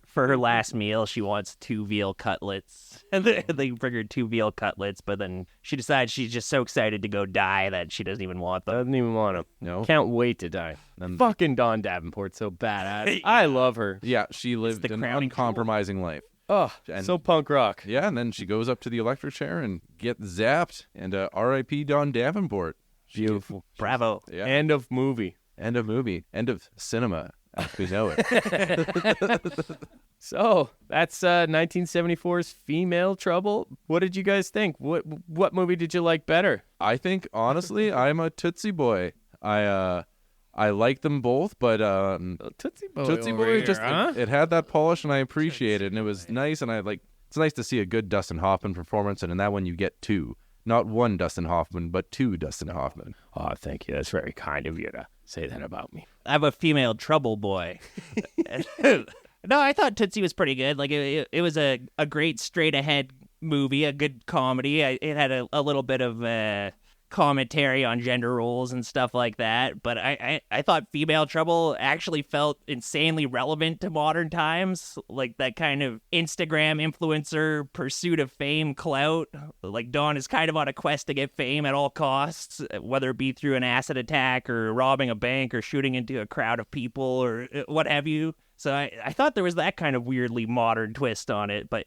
For her last meal, she wants 2 veal cutlets. And they bring her 2 veal cutlets, but then she decides she's just so excited to go die that she doesn't even want them. Doesn't even want them. No. Can't wait to die. And- Fucking Dawn Davenport's so badass. I love her. Yeah, she lived the an crowning uncompromising life. Oh, And- so punk rock. Yeah, and then she goes up to the electric chair and gets zapped. And R.I.P. Dawn Davenport. Beautiful. Bravo. Yeah. End of movie. End of movie. End of cinema as we know it. So that's 1974's Female Trouble. What did you guys think? What movie did you like better? I think, honestly, I'm a Tootsie boy. I like them both, but Tootsie Boy, Tootsie over Boy here, just huh? it had that polish, and I appreciate it, and it was nice, and it's nice to see a good Dustin Hoffman performance, and in that one you get two, not one Dustin Hoffman, but two Dustin Hoffman. Oh, thank you. That's very kind of you to say that about me. I'm a female trouble boy. No, I thought Tootsie was pretty good. Like it was a great straight ahead movie, a good comedy. It had a little bit of commentary on gender roles and stuff like that. But I thought Female Trouble actually felt insanely relevant to modern times. Like that kind of Instagram influencer pursuit of fame clout. Like Dawn is kind of on a quest to get fame at all costs, whether it be through an acid attack or robbing a bank or shooting into a crowd of people or what have you. So I thought there was that kind of weirdly modern twist on it. But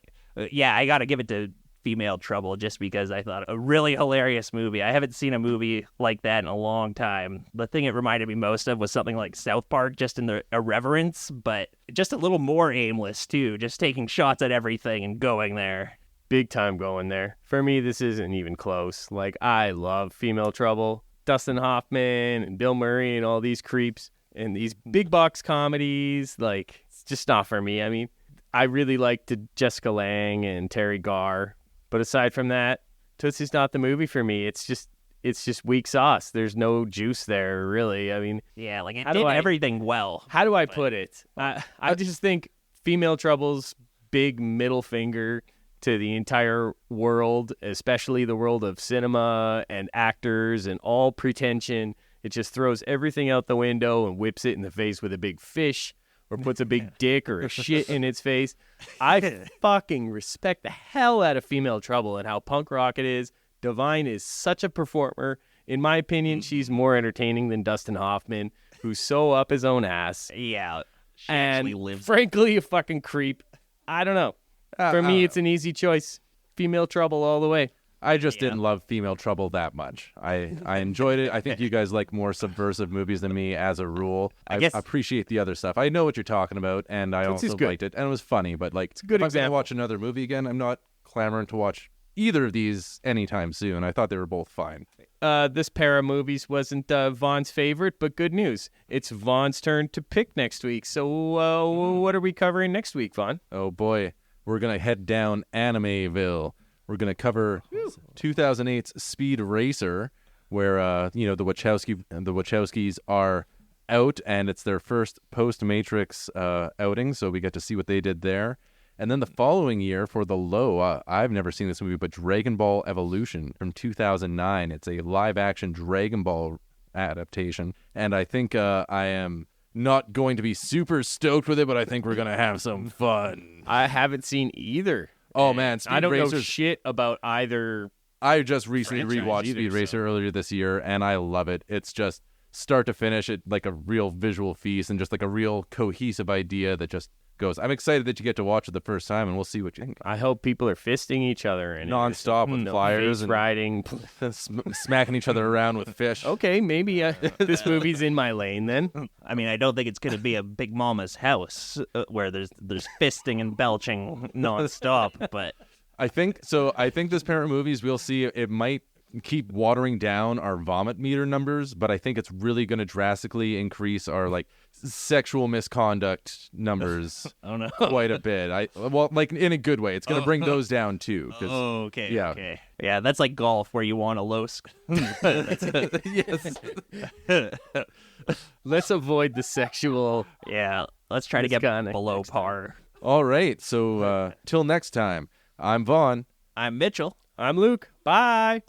yeah, I got to give it to Female Trouble just because I thought a really hilarious movie. I haven't seen a movie like that in a long time. The thing it reminded me most of was something like South Park, just in the irreverence, but just a little more aimless too, just taking shots at everything and going there. Big time going there. For me, this isn't even close. Like, I love Female Trouble. Dustin Hoffman and Bill Murray and all these creeps and these big box comedies. Like, it's just not for me. I mean, I really liked Jessica Lange and Teri Garr. But aside from that, Tootsie's not the movie for me. It's just weak sauce. There's no juice there, really. I mean, yeah, like it did everything well. How do I put it? I just think Female Trouble's big middle finger to the entire world, especially the world of cinema and actors and all pretension. It just throws everything out the window and whips it in the face with a big fish or puts a big dick or a shit in its face. I fucking respect the hell out of Female Trouble and how punk rock it is. Divine is such a performer. In my opinion, she's more entertaining than Dustin Hoffman, who's so up his own ass. Yeah, she And actually lives. frankly, a fucking creep. I don't know. For me, it's an easy choice. Female Trouble all the way. I just didn't love Female Trouble that much. I enjoyed it. I think you guys like more subversive movies than me as a rule. I guess- appreciate the other stuff. I know what you're talking about, and I Tootsie's also good. liked it. And it was funny, but like, a good if I'm example. gonna watch another movie again, I'm not clamoring to watch either of these anytime soon. I thought they were both fine. This pair of movies wasn't Vaughn's favorite, but good news. It's Vaughn's turn to pick next week. So what are we covering next week, Vaughn? Oh boy, we're gonna head down Animeville. We're gonna cover 2008's Speed Racer, where the Wachowskis are out, and it's their first post-Matrix outing, so we get to see what they did there. And then the following year for the low, I've never seen this movie, but Dragon Ball Evolution from 2009. It's a live-action Dragon Ball adaptation, and I think I am not going to be super stoked with it, but I think we're gonna have some fun. I haven't seen either. Oh man, Speed I don't know Racer's shit about either. I just recently franchise rewatched either, Speed Racer earlier this year, and I love it. It's just start to finish, it like a real visual feast and just like a real cohesive idea that just goes. I'm excited that you get to watch it the first time, and we'll see what you think. I hope people are fisting each other and Non-stop with flyers face and riding. smacking each other around with fish. Okay, maybe this movie's in my lane then. I mean, I don't think it's going to be a Big Mama's house where there's fisting and belching nonstop, but I think so. I think this pair of movies, we'll see. It might keep watering down our vomit meter numbers, but I think it's really going to drastically increase our like sexual misconduct numbers oh no, quite a bit. Well, like in a good way. It's going to bring those down too. 'Cause, okay, yeah. okay, yeah, that's like golf where you want a low. yes. Let's avoid the sexual. Yeah, let's try to get Misconduct below next par. All right. So till next time, I'm Vaughn. I'm Mitchell. I'm Luke. Bye.